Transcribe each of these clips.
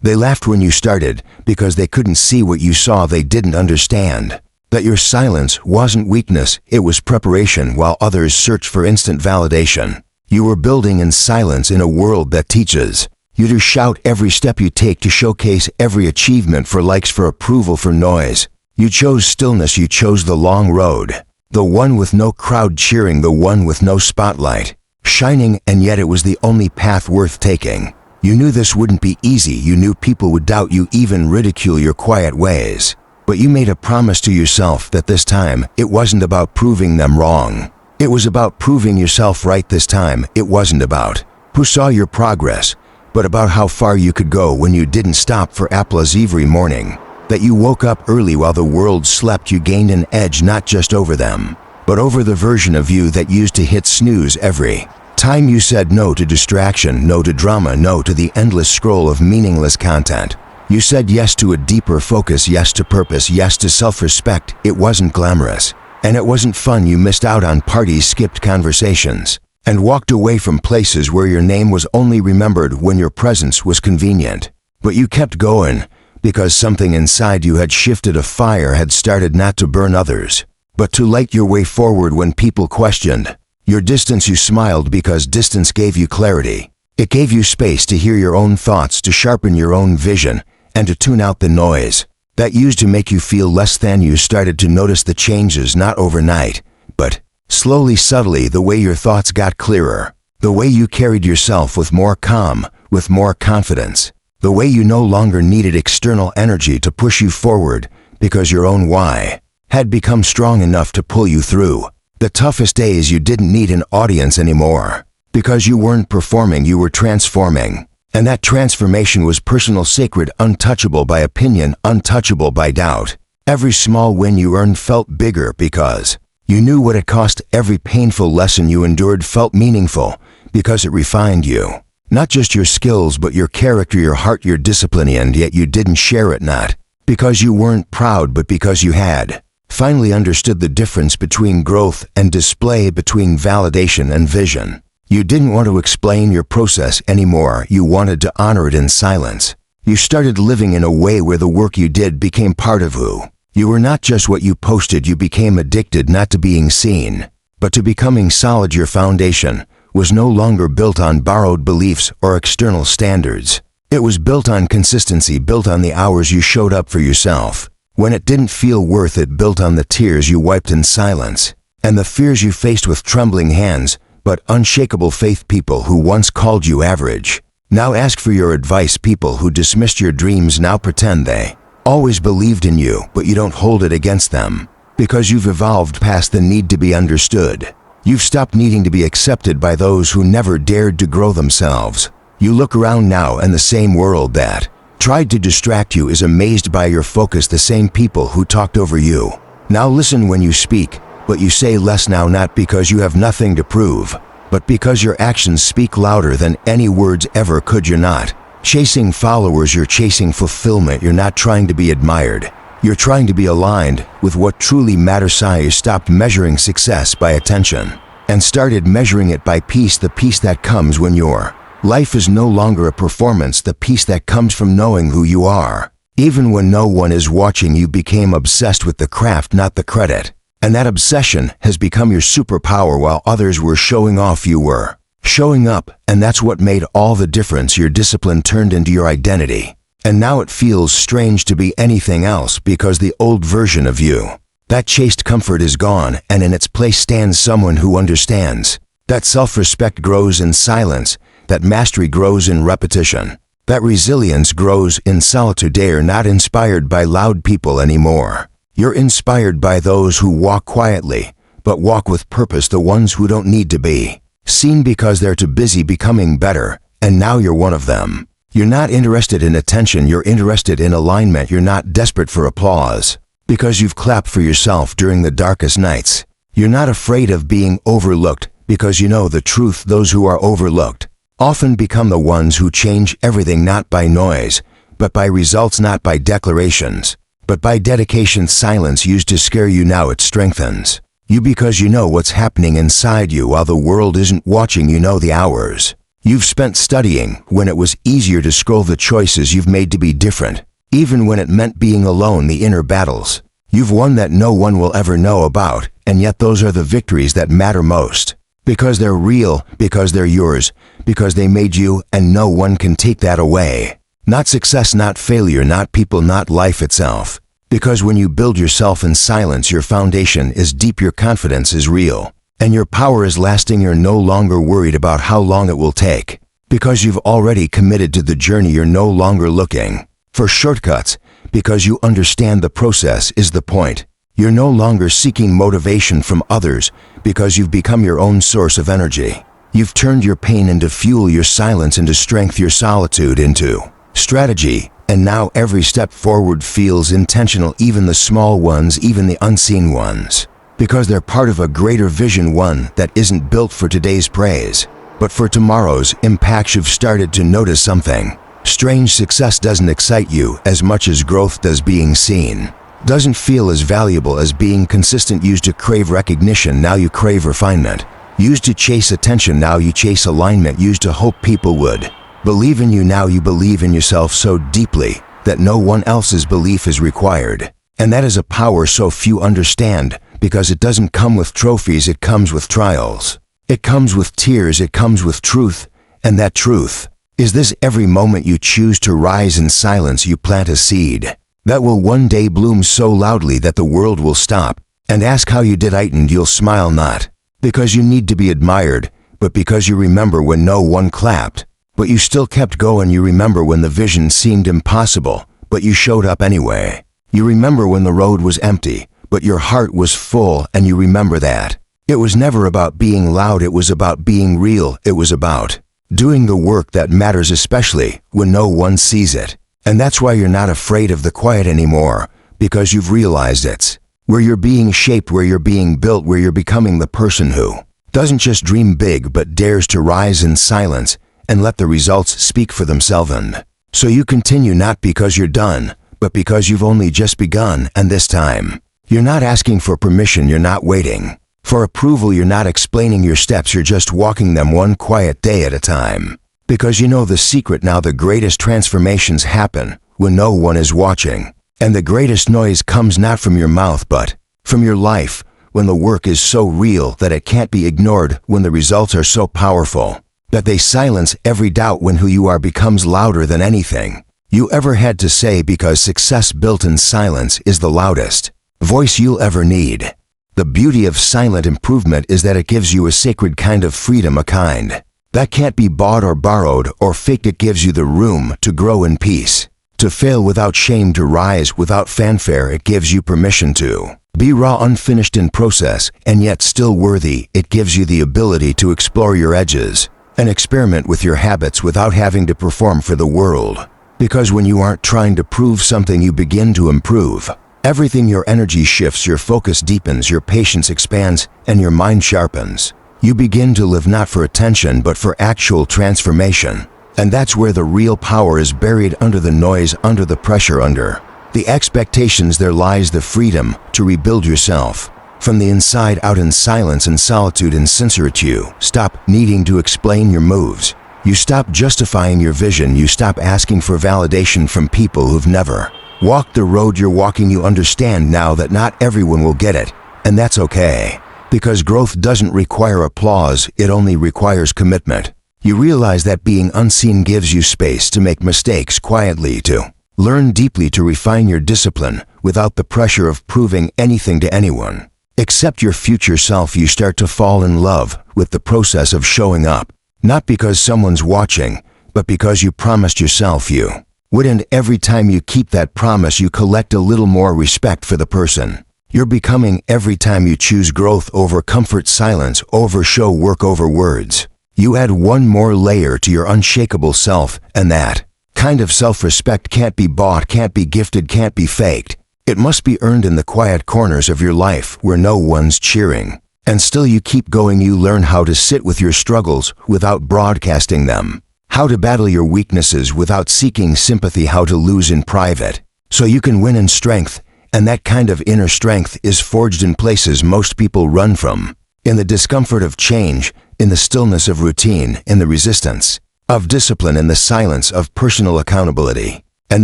They laughed when you started because they couldn't see what you saw. They didn't understand that your silence wasn't weakness, it was preparation while others searched for instant validation. You were building in silence in a world that teaches you to shout every step you take, to showcase every achievement for likes, for approval, for noise. You chose stillness, you chose the long road, the one with no crowd cheering, the one with no spotlight shining, and yet it was the only path worth taking. You knew this wouldn't be easy, you knew people would doubt you, even ridicule your quiet ways. But you made a promise to yourself that this time, it wasn't about proving them wrong. It was about proving yourself right this time. It wasn't about who saw your progress, but about how far you could go when you didn't stop for applause every morning. That you woke up early while the world slept. You gained an edge not just over them, but over the version of you that used to hit snooze every time. You said no to distraction, no to drama, no to the endless scroll of meaningless content. You said yes to a deeper focus, yes to purpose, yes to self-respect. It wasn't glamorous, and it wasn't fun. You missed out on parties, skipped conversations, and walked away from places where your name was only remembered when your presence was convenient. But you kept going because something inside you had shifted. A fire had started, not to burn others, but to light your way forward when people questioned your distance. You smiled because distance gave you clarity. It gave you space to hear your own thoughts, to sharpen your own vision, and to tune out the noise that used to make you feel less than. You started to notice the changes, not overnight, but slowly, subtly. The way your thoughts got clearer, the way you carried yourself with more calm, with more confidence, the way you no longer needed external energy to push you forward because your own why had become strong enough to pull you through the toughest days. You didn't need an audience anymore because you weren't performing, you were transforming. And that transformation was personal, sacred, untouchable by opinion, untouchable by doubt. Every small win you earned felt bigger because you knew what it cost. Every painful lesson you endured felt meaningful because it refined you. Not just your skills, but your character, your heart, your discipline, and yet you didn't share it, not because you weren't proud, but because you had finally understood the difference between growth and display, between validation and vision. You didn't want to explain your process anymore. You wanted to honor it in silence. You started living in a way where the work you did became part of who you were, not just what you posted. You became addicted not to being seen, but to becoming solid. Your foundation was no longer built on borrowed beliefs or external standards. It was built on consistency, built on the hours you showed up for yourself when it didn't feel worth it, built on the tears you wiped in silence and the fears you faced with trembling hands, but unshakable faith. People who once called you average now ask for your advice. People who dismissed your dreams now pretend they always believed in you, but you don't hold it against them because you've evolved past the need to be understood. You've stopped needing to be accepted by those who never dared to grow themselves. You look around now, and the same world that tried to distract you is amazed by your focus. The same people who talked over you now listen when you speak, but you say less now, not because you have nothing to prove, but because your actions speak louder than any words ever could. You're not chasing followers, you're chasing fulfillment. You're not trying to be admired, you're trying to be aligned with what truly matters. You stopped measuring success by attention and started measuring it by peace, the peace that comes when your life is no longer a performance, the peace that comes from knowing who you are. Even when no one is watching, you became obsessed with the craft, not the credit. And that obsession has become your superpower. While others were showing off, you were showing up, and that's what made all the difference. Your discipline turned into your identity. And now it feels strange to be anything else because the old version of you that chased comfort is gone, and in its place stands someone who understands that self-respect grows in silence, that mastery grows in repetition, that resilience grows in solitude. They are not inspired by loud people anymore. You're inspired by those who walk quietly, but walk with purpose, the ones who don't need to be seen because they're too busy becoming better, and now you're one of them. You're not interested in attention, you're interested in alignment. You're not desperate for applause because you've clapped for yourself during the darkest nights. You're not afraid of being overlooked because you know the truth. Those who are overlooked often become the ones who change everything, not by noise, but by results, not by declarations, but by dedication. Silence used to scare you, now it strengthens you because you know what's happening inside you while the world isn't watching. You know the hours You've spent studying when it was easier to scroll the choices you've made to be different, even when it meant being alone the inner battles. You've won that no one will ever know about, and yet those are the victories that matter most. Because they're real, because they're yours, because they made you, and no one can take that away. Not success, not failure, not people, not life itself. Because when you build yourself in silence, your foundation is deep, your confidence is real, and your power is lasting. You're no longer worried about how long it will take. Because you've already committed to the journey, you're no longer looking for shortcuts, because you understand the process is the point. You're no longer seeking motivation from others, because you've become your own source of energy. You've turned your pain into fuel, your silence into strength, your solitude into strategy, and now every step forward feels intentional, even the small ones, even the unseen ones, because they're part of a greater vision, one that isn't built for today's praise, but for tomorrow's impact. You've started to notice something strange. Success doesn't excite you as much as growth does. Being seen doesn't feel as valuable as being consistent. Used to crave recognition, now you crave refinement. Used to chase attention, now you chase alignment. Used to hope people would believe in you, now you believe in yourself so deeply that no one else's belief is required. And that is a power so few understand, because it doesn't come with trophies, it comes with trials. It comes with tears, it comes with truth, and that truth is this: every moment you choose to rise in silence, you plant a seed that will one day bloom so loudly that the world will stop and ask how you did it, and you'll smile, not because you need to be admired, but because you remember when no one clapped, but you still kept going. You remember when the vision seemed impossible, but you showed up anyway. You remember when the road was empty, but your heart was full, and you remember that it was never about being loud, it was about being real. It was about doing the work that matters, especially when no one sees it. And that's why you're not afraid of the quiet anymore, because you've realized it's where you're being shaped, where you're being built, where you're becoming the person who doesn't just dream big but dares to rise in silence and let the results speak for themselves. And so you continue, not because you're done, but because you've only just begun. And this time, you're not asking for permission, you're not waiting for approval, you're not explaining your steps, you're just walking them one quiet day at a time. Because you know the secret now: the greatest transformations happen when no one is watching. And the greatest noise comes not from your mouth but from your life, when the work is so real that it can't be ignored, when the results are so powerful that they silence every doubt, when who you are becomes louder than anything you ever had to say, because success built in silence is the loudest voice you'll ever need. The beauty of silent improvement is that it gives you a sacred kind of freedom, a kind that can't be bought or borrowed or faked. It gives you the room to grow in peace, to fail without shame, to rise without fanfare. It gives you permission to be raw, unfinished in process, and yet still worthy. It gives you the ability to explore your edges and experiment with your habits without having to perform for the world. Because when you aren't trying to prove something, you begin to improve everything. Your energy shifts, your focus deepens, your patience expands, and your mind sharpens. You begin to live not for attention but for actual transformation. And that's where the real power is buried, under the noise, under the pressure, under the expectations. There lies the freedom to rebuild yourself from the inside out, in silence and solitude and sincerity. You stop needing to explain your moves. You stop justifying your vision. You stop asking for validation from people who've never walked the road you're walking. You understand now that not everyone will get it, and that's okay. Because growth doesn't require applause, it only requires commitment. You realize that being unseen gives you space to make mistakes quietly, to learn deeply, to refine your discipline without the pressure of proving anything to anyone except your future self. You start to fall in love with the process of showing up, not because someone's watching, but because you promised yourself you would. And every time you keep that promise, you collect a little more respect for the person you're becoming. Every time you choose growth over comfort, silence over show, work over words, you add one more layer to your unshakable self. And that kind of self-respect can't be bought, can't be gifted, can't be faked. It must be earned in the quiet corners of your life where no one's cheering. And still you keep going. You learn how to sit with your struggles without broadcasting them, how to battle your weaknesses without seeking sympathy, how to lose in private so you can win in strength. And that kind of inner strength is forged in places most people run from, in the discomfort of change, in the stillness of routine, in the resistance of discipline, in the silence of personal accountability. And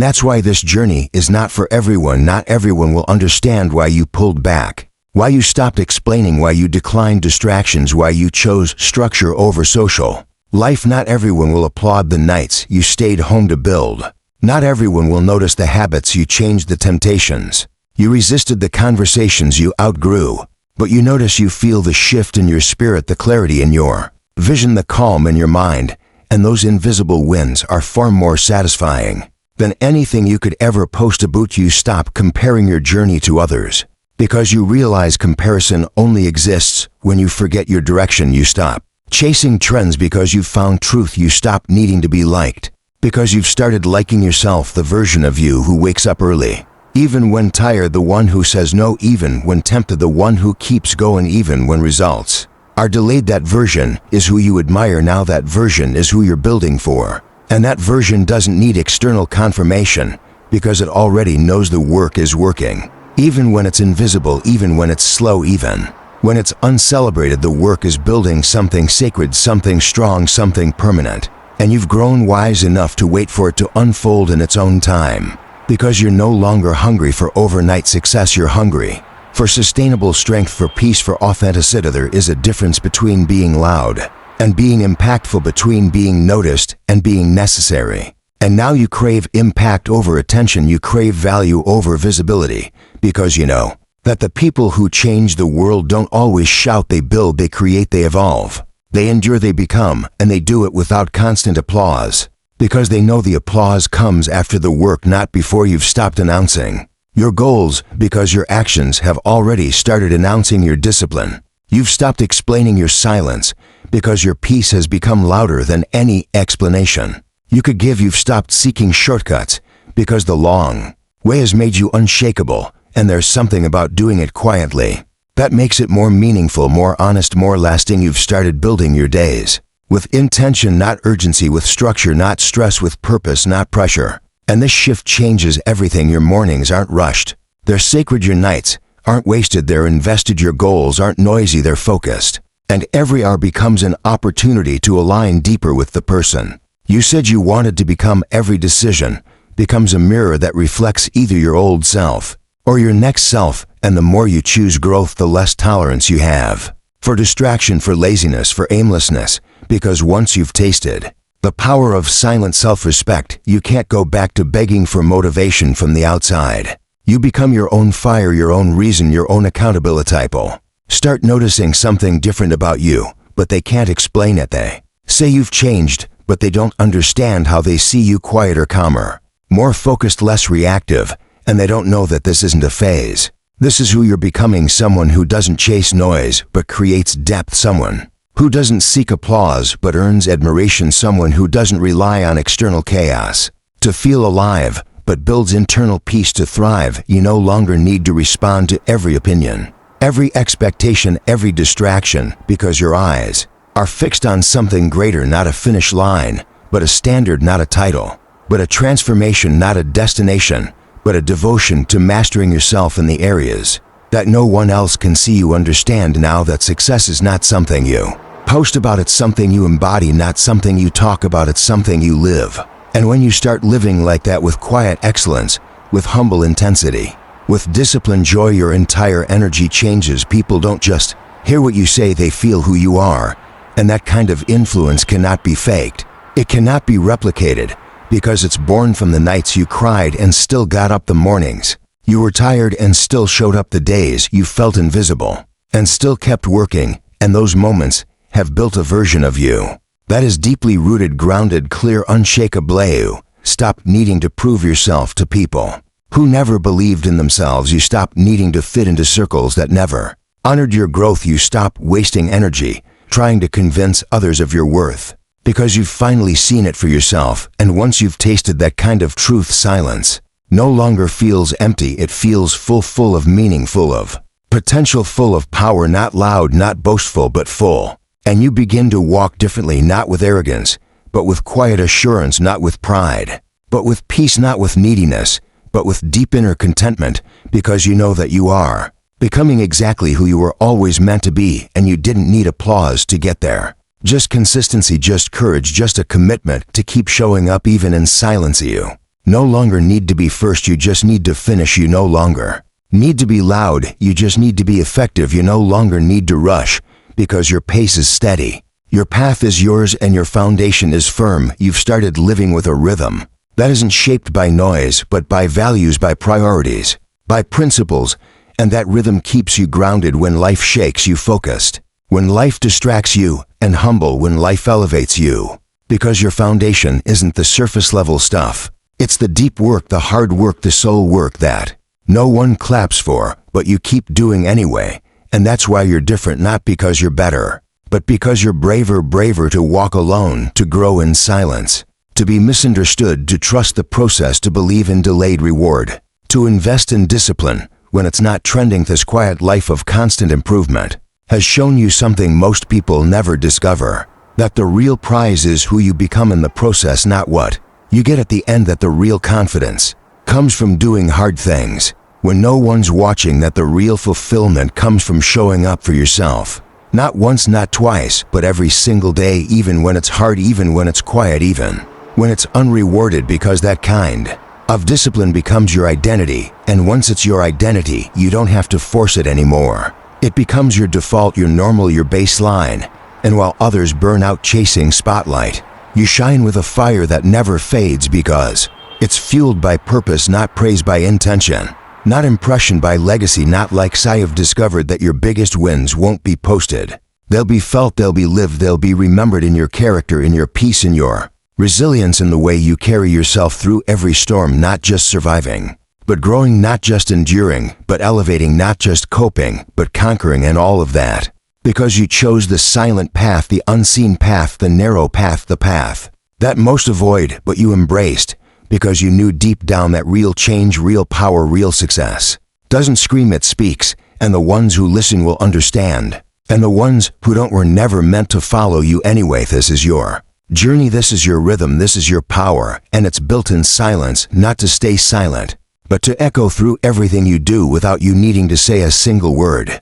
that's why this journey is not for everyone. Not everyone will understand why you pulled back, why you stopped explaining, why you declined distractions, why you chose structure over social life. Not everyone will applaud the nights you stayed home to build. Not everyone will notice the habits you changed, the temptations you resisted, the conversations you outgrew. But you notice, you feel the shift in your spirit, the clarity in your vision, the calm in your mind. And those invisible wins are far more satisfying than anything you could ever post about. You stop comparing your journey to others because you realize comparison only exists when you forget your direction. You stop chasing trends because you've found truth. You stop needing to be liked because you've started liking yourself, the version of you who wakes up early, even when tired, the one who says no even when tempted, the one who keeps going even when results are delayed. That version is who you admire now. That version is who you're building for. And that version doesn't need external confirmation because it already knows the work is working. Even when it's invisible, even when it's slow, even when it's uncelebrated, the work is building something sacred, something strong, something permanent. And you've grown wise enough to wait for it to unfold in its own time. Because you're no longer hungry for overnight success, you're hungry for sustainable strength, for peace, for authenticity. There is a difference between being loud and being impactful, between being noticed and being necessary. And now you crave impact over attention. You crave value over visibility because you know that the people who change the world don't always shout. They build, they create, they evolve, they endure, they become, and they do it without constant applause because they know the applause comes after the work, not before. You've stopped announcing your goals because your actions have already started announcing your discipline. You've stopped explaining your silence because your peace has become louder than any explanation you could give. You've stopped seeking shortcuts because the long way has made you unshakable, and there's something about doing it quietly that makes it more meaningful, more honest, more lasting. You've started building your days with intention, not urgency, with structure, not stress, with purpose, not pressure. And this shift changes everything. Your mornings aren't rushed, they're sacred. Your nights aren't wasted, they're invested. Your goals aren't noisy, they're focused. And every hour becomes an opportunity to align deeper with the person you said you wanted to become. Every decision becomes a mirror that reflects either your old self or your next self. And the more you choose growth, the less tolerance you have for distraction, for laziness, for aimlessness. Because once you've tasted the power of silent self-respect, you can't go back to begging for motivation from the outside. You become your own fire, your own reason, your own accountability. People start noticing something different about you, but they can't explain it. They say you've changed, but they don't understand how. They see you quieter, calmer, more focused, less reactive, and they don't know that this isn't a phase. This is who you're becoming, someone who doesn't chase noise but creates depth, someone who doesn't seek applause but earns admiration, someone who doesn't rely on external chaos to feel alive but builds internal peace to thrive. You no longer need to respond to every opinion, every expectation, every distraction, because your eyes are fixed on something greater. Not a finish line, but a standard. Not a title, but a transformation. Not a destination, but a devotion to mastering yourself in the areas that no one else can see. You understand now that success is not something you post about, it's something you embody, not something you talk about, it's something you live. And when you start living like that, with quiet excellence, with humble intensity, with disciplined joy, your entire energy changes. People don't just hear what you say, they feel who you are. And that kind of influence cannot be faked. It cannot be replicated because it's born from the nights you cried and still got up, the mornings you were tired and still showed up, the days you felt invisible and still kept working. And those moments have built a version of you that is deeply rooted, grounded, clear, unshakable. You stop needing to prove yourself to people who never believed in themselves. You stop needing to fit into circles that never honored your growth. You stop wasting energy trying to convince others of your worth because you've finally seen it for yourself. And once you've tasted that kind of truth, silence no longer feels empty. It feels full of meaning, full of potential, full of power. Not loud, not boastful, but full. And you begin to walk differently, not with arrogance, but with quiet assurance, not with pride, but with peace, not with neediness, but with deep inner contentment, because you know that you are becoming exactly who you were always meant to be, and you didn't need applause to get there. Just consistency, just courage, just a commitment to keep showing up even in silence. You no longer need to be first, you just need to finish. You no longer need to be loud, you just need to be effective. You no longer need to rush, because your pace is steady. Your path is yours and your foundation is firm. You've started living with a rhythm that isn't shaped by noise, but by values, by priorities, by principles, and that rhythm keeps you grounded when life shakes you, focused when life distracts you, and humble when life elevates you. Because your foundation isn't the surface level stuff. It's the deep work, the hard work, the soul work that no one claps for, but you keep doing anyway. And that's why you're different, not because you're better, but because you're braver to walk alone, to grow in silence, to be misunderstood, to trust the process, to believe in delayed reward, to invest in discipline when it's not trending. This quiet life of constant improvement has shown you something most people never discover, that the real prize is who you become in the process, not what you get at the end. That the real confidence comes from doing hard things when no one's watching, that the real fulfillment comes from showing up for yourself. Not once, not twice, but every single day, even when it's hard, even when it's quiet, even when it's unrewarded, because that kind of discipline becomes your identity. And once it's your identity, you don't have to force it anymore. It becomes your default, your normal, your baseline. And while others burn out chasing spotlight, you shine with a fire that never fades, because it's fueled by purpose, not praise, by intention, not impression, by legacy, not likes. I have discovered that your biggest wins won't be posted. They'll be felt, they'll be lived, they'll be remembered in your character, in your peace, in your resilience, in the way you carry yourself through every storm, not just surviving, but growing, not just enduring, but elevating, not just coping, but conquering. And all of that because you chose the silent path, the unseen path, the narrow path, the path that most avoid, but you embraced, because you knew deep down that real change, real power, real success doesn't scream, it speaks. And the ones who listen will understand, and the ones who don't were never meant to follow you anyway. This is your journey, this is your rhythm, this is your power, and it's built in silence, not to stay silent, but to echo through everything you do without you needing to say a single word.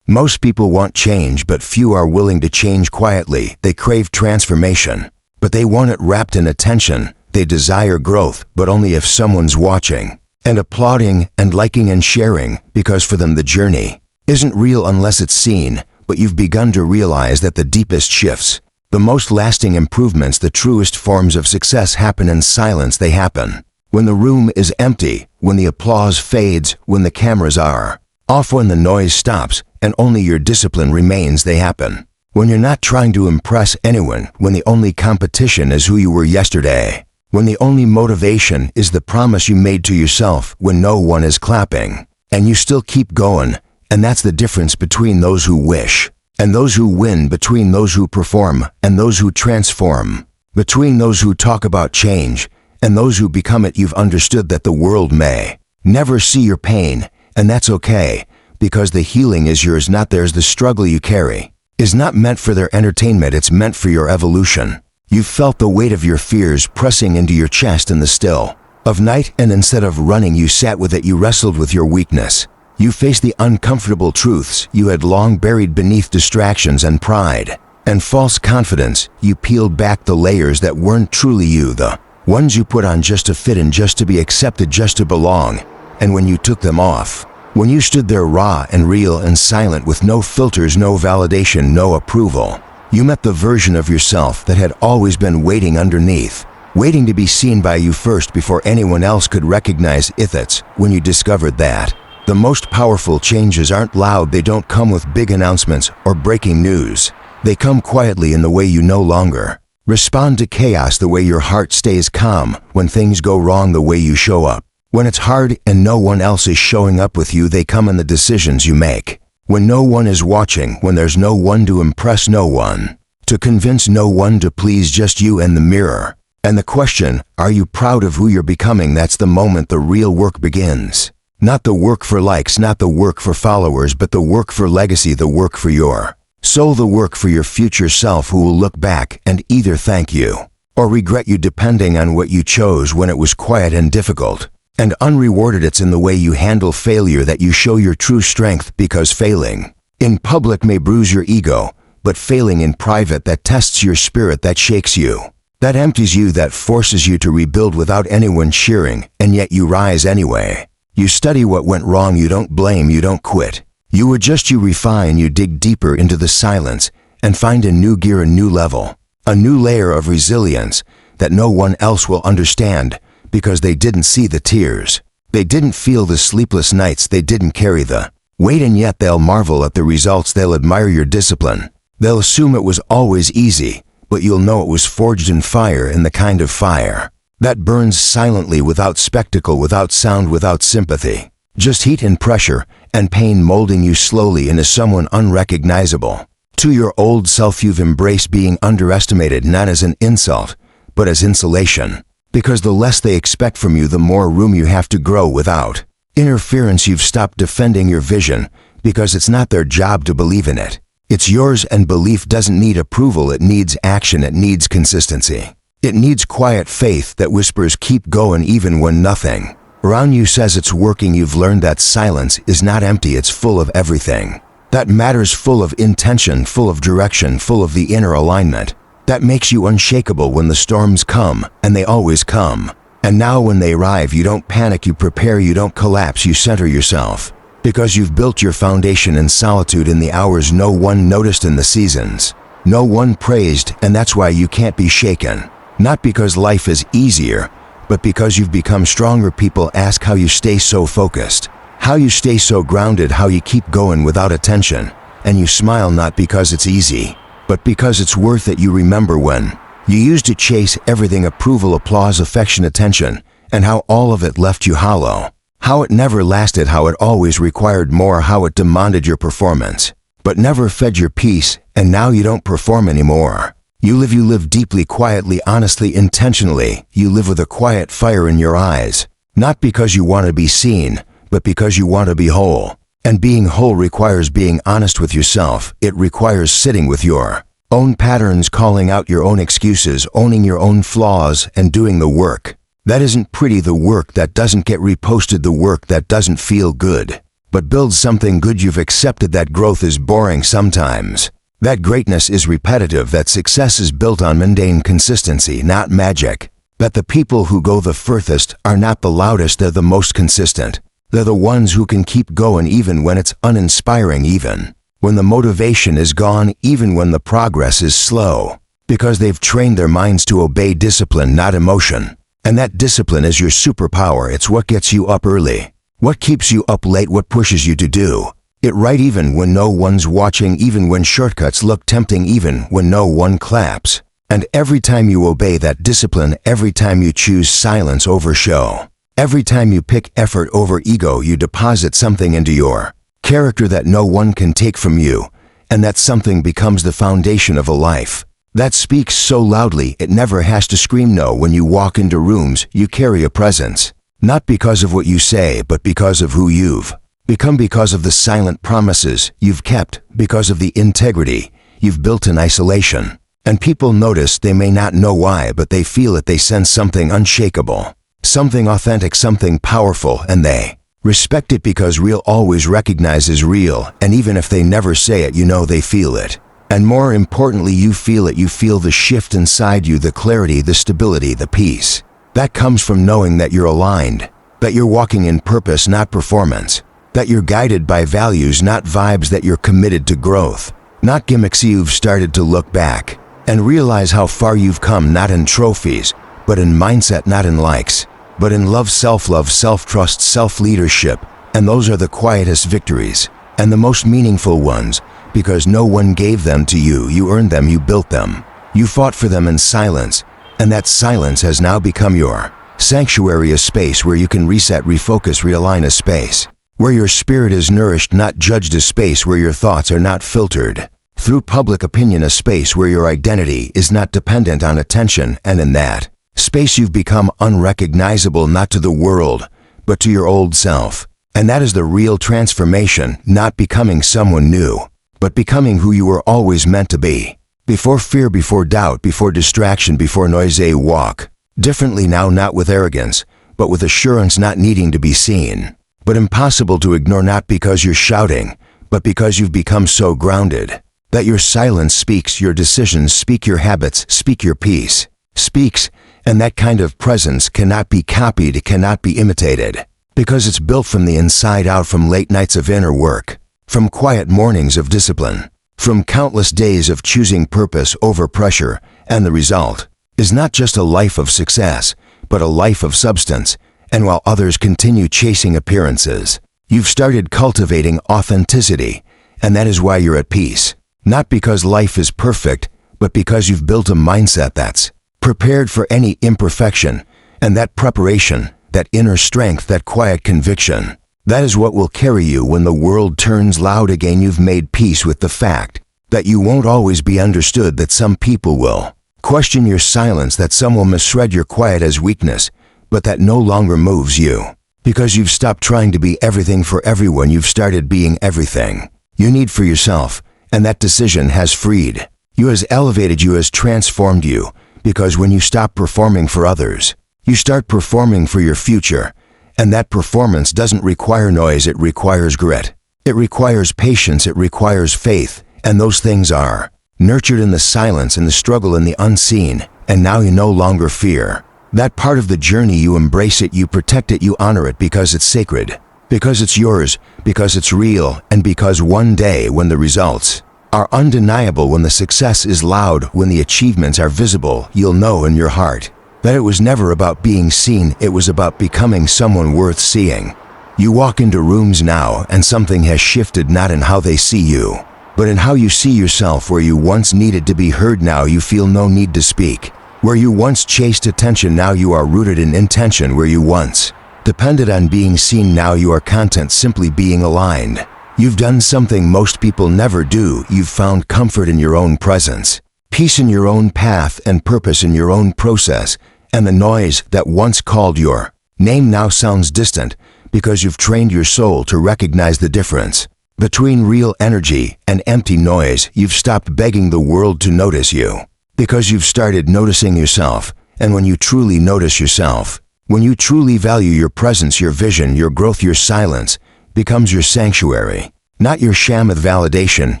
Most people want change, but few are willing to change quietly. They crave transformation, but they want it wrapped in attention. They desire growth, but only if someone's watching and applauding and liking and sharing, because for them the journey isn't real unless it's seen. But you've begun to realize that the deepest shifts, the most lasting improvements, the truest forms of success happen in silence. They happen when the room is empty, when the applause fades, when the cameras are off, when the noise stops, and only your discipline remains. They happen when you're not trying to impress anyone, when the only competition is who you were yesterday, when the only motivation is the promise you made to yourself, when no one is clapping, and you still keep going. And that's the difference between those who wish and those who win, between those who perform and those who transform, between those who talk about change and those who become it. You've understood that the world may never see your pain, and that's okay, because the healing is yours, not theirs. The struggle you carry is not meant for their entertainment, it's meant for your evolution. You've felt the weight of your fears pressing into your chest in the still of night, and instead of running, you sat with it. You wrestled with your weakness. You faced the uncomfortable truths you had long buried beneath distractions and pride and false confidence. You peeled back the layers that weren't truly you, the ones you put on just to fit in, just to be accepted, just to belong. And when you took them off, when you stood there raw and real and silent, with no filters, no validation, no approval, you met the version of yourself that had always been waiting underneath, waiting to be seen by you first before anyone else could recognize it. That's when you discovered that the most powerful changes aren't loud. They don't come with big announcements or breaking news. They come quietly, in the way you no longer respond to chaos, the way your heart stays calm when things go wrong, the way you show up when it's hard and no one else is showing up with you. They come in the decisions you make when no one is watching, when there's no one to impress, no one to convince, no one to please, just you and the mirror. And the question, are you proud of who you're becoming? That's the moment the real work begins. Not the work for likes, not the work for followers, but the work for legacy, the work for your soul, the work for your future self, who will look back and either thank you or regret you, depending on what you chose when it was quiet and difficult and unrewarded. It's in the way you handle failure that you show your true strength, because failing in public may bruise your ego, but failing in private that tests your spirit, that shakes you, that empties you, that forces you to rebuild without anyone cheering, and yet you rise anyway. You study what went wrong, you don't blame, you don't quit. You adjust, you refine, you dig deeper into the silence and find a new gear, a new level, a new layer of resilience that no one else will understand because they didn't see the tears. They didn't feel the sleepless nights, they didn't carry the weight, and yet they'll marvel at the results. They'll admire your discipline. They'll assume it was always easy, but you'll know it was forged in fire, in the kind of fire that burns silently, without spectacle, without sound, without sympathy. Just heat and pressure and pain molding you slowly into someone unrecognizable. To your old self you've embraced being underestimated, not as an insult, but as insulation. Because the less they expect from you, the more room you have to grow without interference. You've stopped defending your vision because it's not their job to believe in it. It's yours, and belief doesn't need approval, it needs action, it needs consistency. It needs quiet faith that whispers, keep going even when nothing around you says it's working. You've learned that silence is not empty, it's full of everything that matters, full of intention, full of direction, full of the inner alignment that makes you unshakable when the storms come, and they always come. And now when they arrive, you don't panic, you prepare, you don't collapse, you center yourself. Because you've built your foundation in solitude, in the hours no one noticed, in the seasons no one praised, and that's why you can't be shaken. Not because life is easier, but because you've become stronger. People ask how you stay so focused, how you stay so grounded, how you keep going without attention. And you smile, not because it's easy, but because it's worth it. You remember when you used to chase everything, approval, applause, affection, attention, and how all of it left you hollow. How it never lasted, how it always required more, how it demanded your performance, but never fed your peace. And now you don't perform anymore. You live deeply, quietly, honestly, intentionally. You live with a quiet fire in your eyes, not because you want to be seen, but because you want to be whole. And being whole requires being honest with yourself. It requires sitting with your own patterns, calling out your own excuses, owning your own flaws, and doing the work that isn't pretty, the work that doesn't get reposted, the work that doesn't feel good, but builds something good. You've accepted that growth is boring sometimes, that greatness is repetitive, that success is built on mundane consistency, not magic, that the people who go the furthest are not the loudest, they're the most consistent. They're the ones who can keep going even when it's uninspiring, even when the motivation is gone, even when the progress is slow, because they've trained their minds to obey discipline, not emotion. And that discipline is your superpower. It's what gets you up early, what keeps you up late, what pushes you to do it right even when no one's watching, even when shortcuts look tempting, even when no one claps. And every time you obey that discipline, every time you choose silence over show, every time you pick effort over ego, you deposit something into your character that no one can take from you, and that something becomes the foundation of a life that speaks so loudly it never has to scream. No, when you walk into rooms, you carry a presence, not because of what you say, but because of who you've become, because of the silent promises you've kept, because of the integrity you've built in isolation. And people notice, they may not know why, but they feel it, they sense something unshakable, something authentic, something powerful, and they respect it because real always recognizes real, and even if they never say it, you know they feel it. And more importantly, you feel it. You feel the shift inside you, the clarity, the stability, the peace that comes from knowing that you're aligned, that you're walking in purpose, not performance, that you're guided by values, not vibes, that you're committed to growth, not gimmicks. You've started to look back and realize how far you've come, not in trophies, but in mindset, not in likes, but in love, self-love, self-trust, self-leadership. And those are the quietest victories and the most meaningful ones, because no one gave them to you. You earned them, you built them, you fought for them in silence, and that silence has now become your sanctuary, a space where you can reset, refocus, realign, a space where your spirit is nourished, not judged, a space where your thoughts are not filtered through public opinion, a space where your identity is not dependent on attention. And in that space you've become unrecognizable, not to the world, but to your old self. And that is the real transformation, not becoming someone new, but becoming who you were always meant to be. Before fear, before doubt, before distraction, before noise. Walk differently now, not with arrogance, but with assurance, not needing to be seen, but impossible to ignore, not because you're shouting, but because you've become so grounded That your silence speaks, your decisions speak, your habits speak, your peace speaks, and that kind of presence cannot be copied, it cannot be imitated, because it's built from the inside out, from late nights of inner work, from quiet mornings of discipline, from countless days of choosing purpose over pressure, and the result is not just a life of success, but a life of substance. And while others continue chasing appearances, you've started cultivating authenticity, and that is why you're at peace. Not because life is perfect, but because you've built a mindset that's prepared for any imperfection, and that preparation, that inner strength, that quiet conviction, that is what will carry you when the world turns loud again. You've made peace with the fact that you won't always be understood, that some people will question your silence, that some will misread your quiet as weakness, but that no longer moves you, because you've stopped trying to be everything for everyone. You've started being everything you need for yourself, and that decision has freed you, has elevated you, has transformed you, because when you stop performing for others, you start performing for your future, and that performance doesn't require noise, it requires grit, it requires patience, it requires faith, and those things are nurtured in the silence, in the struggle, in the unseen, and now you no longer fear that part of the journey. You embrace it, you protect it, you honor it, because it's sacred, because it's yours, because it's real, and because one day when the results are undeniable, when the success is loud, when the achievements are visible, you'll know in your heart that it was never about being seen, it was about becoming someone worth seeing. You walk into rooms now and something has shifted, not in how they see you, but in how you see yourself. Where you once needed to be heard, now you feel no need to speak. Where you once chased attention, now you are rooted in intention. Where you once depended on being seen, now you are content, simply being aligned. You've done something most people never do. You've found comfort in your own presence, peace in your own path, and purpose in your own process. And the noise that once called your name now sounds distant, because you've trained your soul to recognize the difference between real energy and empty noise. You've stopped begging the world to notice you, because you've started noticing yourself. And when you truly notice yourself, when you truly value your presence, your vision, your growth, your silence becomes your sanctuary, not your sham. Of validation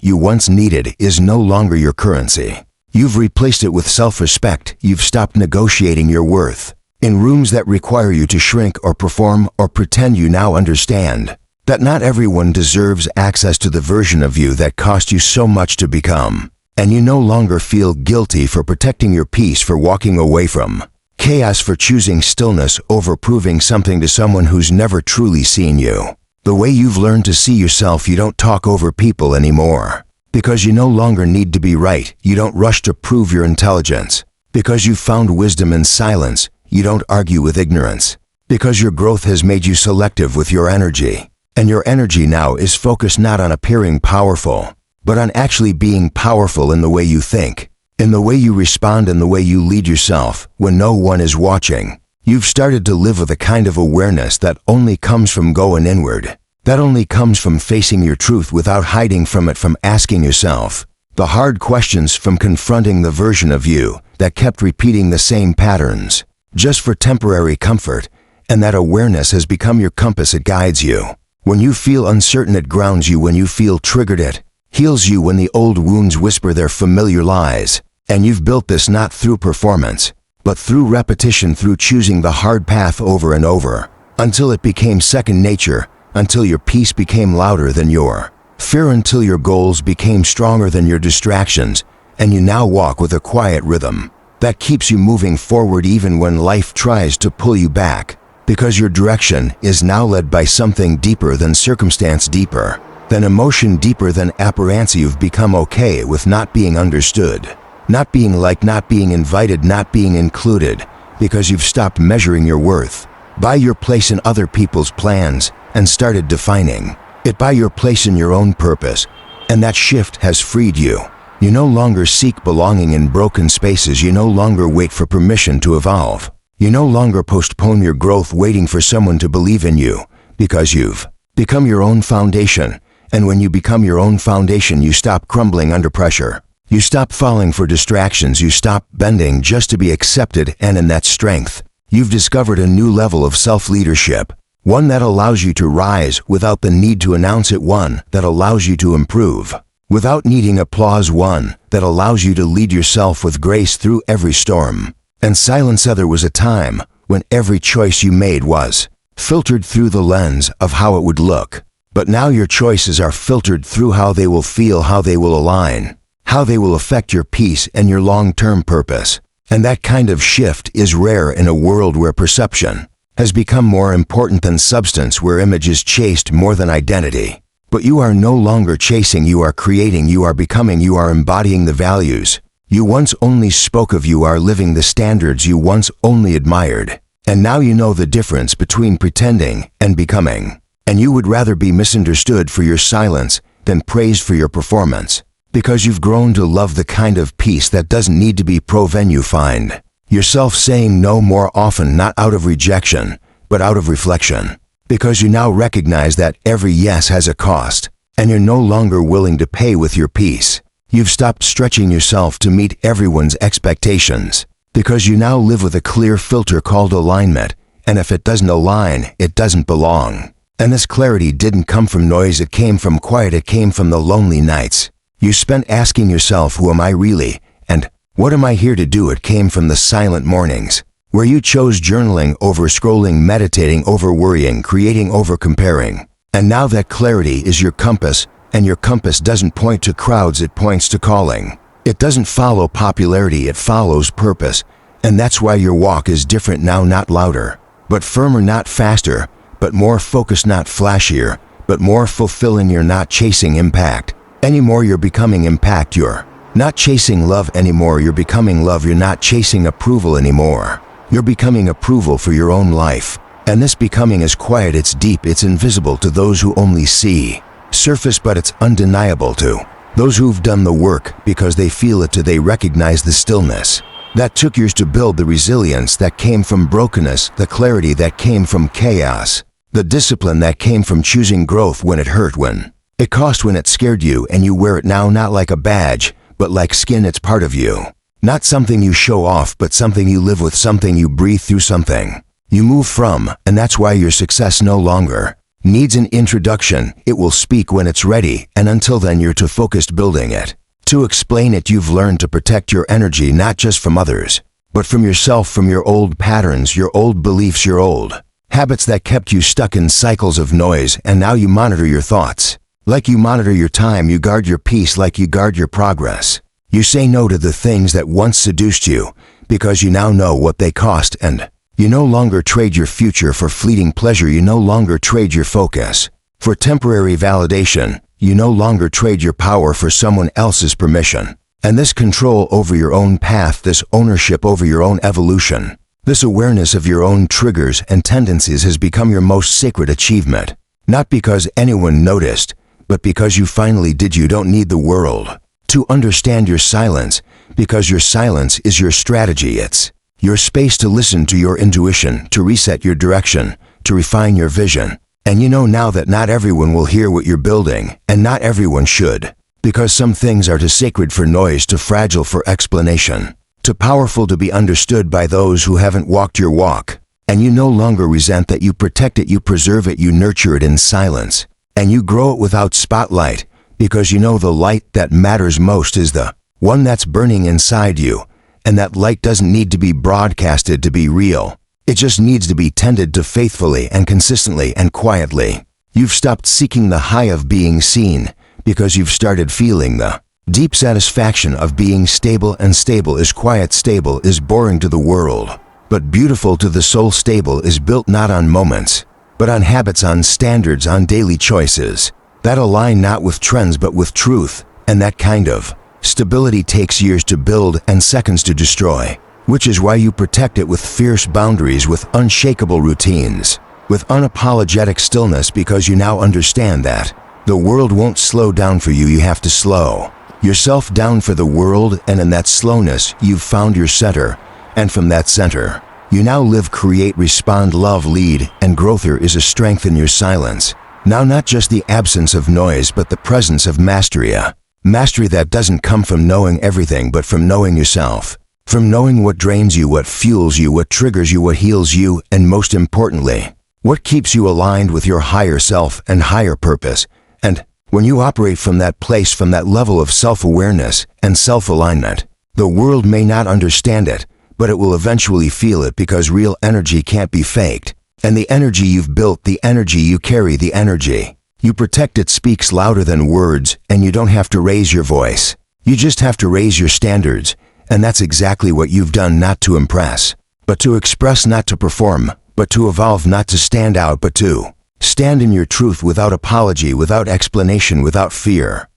you once needed is no longer your currency. You've replaced it with self-respect. You've stopped negotiating your worth in rooms that require you to shrink or perform or pretend. You now understand that not everyone deserves access to the version of you that cost you so much to become. And you no longer feel guilty for protecting your peace, for walking away from chaos, for choosing stillness over proving something to someone who's never truly seen you. The way you've learned to see yourself, you don't talk over people anymore, because you no longer need to be right. You don't rush to prove your intelligence, because you've found wisdom in silence. You don't argue with ignorance, because your growth has made you selective with your energy. And your energy now is focused not on appearing powerful, but on actually being powerful in the way you think, in the way you respond, in the way you lead yourself when no one is watching. You've started to live with a kind of awareness that only comes from going inward, that only comes from facing your truth without hiding from it, from asking yourself the hard questions, from confronting the version of you that kept repeating the same patterns just for temporary comfort. And that awareness has become your compass. It guides you when you feel uncertain, it grounds you when you feel triggered, it heals you when the old wounds whisper their familiar lies. And you've built this not through performance, but through repetition, through choosing the hard path over and over, until it became second nature, until your peace became louder than your fear, until your goals became stronger than your distractions, and you now walk with a quiet rhythm that keeps you moving forward even when life tries to pull you back, because your direction is now led by something deeper than circumstance, deeper than emotion, deeper than appearance. You've become okay with not being understood, not being liked, not being invited, not being included, because you've stopped measuring your worth by your place in other people's plans and started defining it by your place in your own purpose. And that shift has freed you. You no longer seek belonging in broken spaces. You no longer wait for permission to evolve. You no longer postpone your growth waiting for someone to believe in you, because you've become your own foundation. And when you become your own foundation, you stop crumbling under pressure. You stop falling for distractions. You stop bending just to be accepted. And in that strength, you've discovered a new level of self-leadership, one that allows you to rise without the need to announce it, one that allows you to improve without needing applause, one that allows you to lead yourself with grace through every storm. And silence. There was a time when every choice you made was filtered through the lens of how it would look. But now your choices are filtered through how they will feel, how they will align, how they will affect your peace and your long-term purpose. And that kind of shift is rare in a world where perception has become more important than substance, where image is chased more than identity. But you are no longer chasing, you are creating, you are becoming, you are embodying the values you once only spoke of, you are living the standards you once only admired. And now you know the difference between pretending and becoming. And you would rather be misunderstood for your silence than praised for your performance, because you've grown to love the kind of peace that doesn't need to be proven. You find yourself saying no more often, not out of rejection, but out of reflection, because you now recognize that every yes has a cost, and you're no longer willing to pay with your peace. You've stopped stretching yourself to meet everyone's expectations, because you now live with a clear filter called alignment, and if it doesn't align, it doesn't belong. And this clarity didn't come from noise, it came from quiet, it came from the lonely nights you spent asking yourself, who am I really, and what am I here to do? It came from the silent mornings, where you chose journaling over scrolling, meditating over worrying, creating over comparing. And now that clarity is your compass, and your compass doesn't point to crowds, it points to calling. It doesn't follow popularity, it follows purpose. And that's why your walk is different now, not louder, but firmer, not faster, but more focused, not flashier, but more fulfilling. You're not chasing impact anymore, you're becoming impact. You're not chasing love anymore, you're becoming love. You're not chasing approval anymore, you're becoming approval for your own life. And this becoming is quiet, it's deep, it's invisible to those who only see surface, but it's undeniable to those who've done the work, because they feel it too. They recognize the stillness that took years to build, the resilience that came from brokenness, the clarity that came from chaos, the discipline that came from choosing growth when it hurt, when it cost, when it scared you, and you wear it now not like a badge, but like skin. It's part of you, not something you show off, but something you live with, something you breathe through, something you move from. And that's why your success no longer needs an introduction, it will speak when it's ready, and until then you're too focused building it to explain it. You've learned to protect your energy, not just from others, but from yourself, from your old patterns, your old beliefs, your old habits that kept you stuck in cycles of noise. And now you monitor your thoughts like you monitor your time, you guard your peace like you guard your progress. You say no to the things that once seduced you, because you now know what they cost, and you no longer trade your future for fleeting pleasure. You no longer trade your focus for temporary validation. You no longer trade your power for someone else's permission. And this control over your own path, this ownership over your own evolution, this awareness of your own triggers and tendencies has become your most sacred achievement. Not because anyone noticed, but because you finally did. You don't need the world to understand your silence, because your silence is your strategy. It's your space to listen to your intuition, to reset your direction, to refine your vision. And you know now that not everyone will hear what you're building, and not everyone should, because some things are too sacred for noise, too fragile for explanation, too powerful to be understood by those who haven't walked your walk. And you no longer resent that. You protect it, you preserve it, you nurture it in silence, and you grow it without spotlight, because you know the light that matters most is the one that's burning inside you. And that light doesn't need to be broadcasted to be real. It just needs to be tended to faithfully and consistently and quietly. You've stopped seeking the high of being seen, because you've started feeling the deep satisfaction of being stable. And stable is quiet. Stable is boring to the world, but beautiful to the soul. Stable is built not on moments, but on habits, on standards, on daily choices that align not with trends but with truth. And that kind of stability takes years to build and seconds to destroy, which is why you protect it with fierce boundaries, with unshakable routines, with unapologetic stillness, because you now understand that the world won't slow down for you. You have to slow yourself down for the world, and in that slowness you've found your center, and from that center you now live, create, respond, love, lead, and growth. There is a strength in your silence now, not just the absence of noise, but the presence of mastery. A mastery that doesn't come from knowing everything, but from knowing yourself, from knowing what drains you, what fuels you, what triggers you, what heals you, and most importantly, what keeps you aligned with your higher self and higher purpose. And When you operate from that place, from that level of self-awareness and self-alignment, the world may not understand it, but it will eventually feel it, because real energy can't be faked. And the energy you've built, the energy you carry, the energy you protect, it speaks louder than words, and you don't have to raise your voice. You just have to raise your standards, and that's exactly what you've done, not to impress, but to express, not to perform, but to evolve, not to stand out, but to stand in your truth without apology, without explanation, without fear.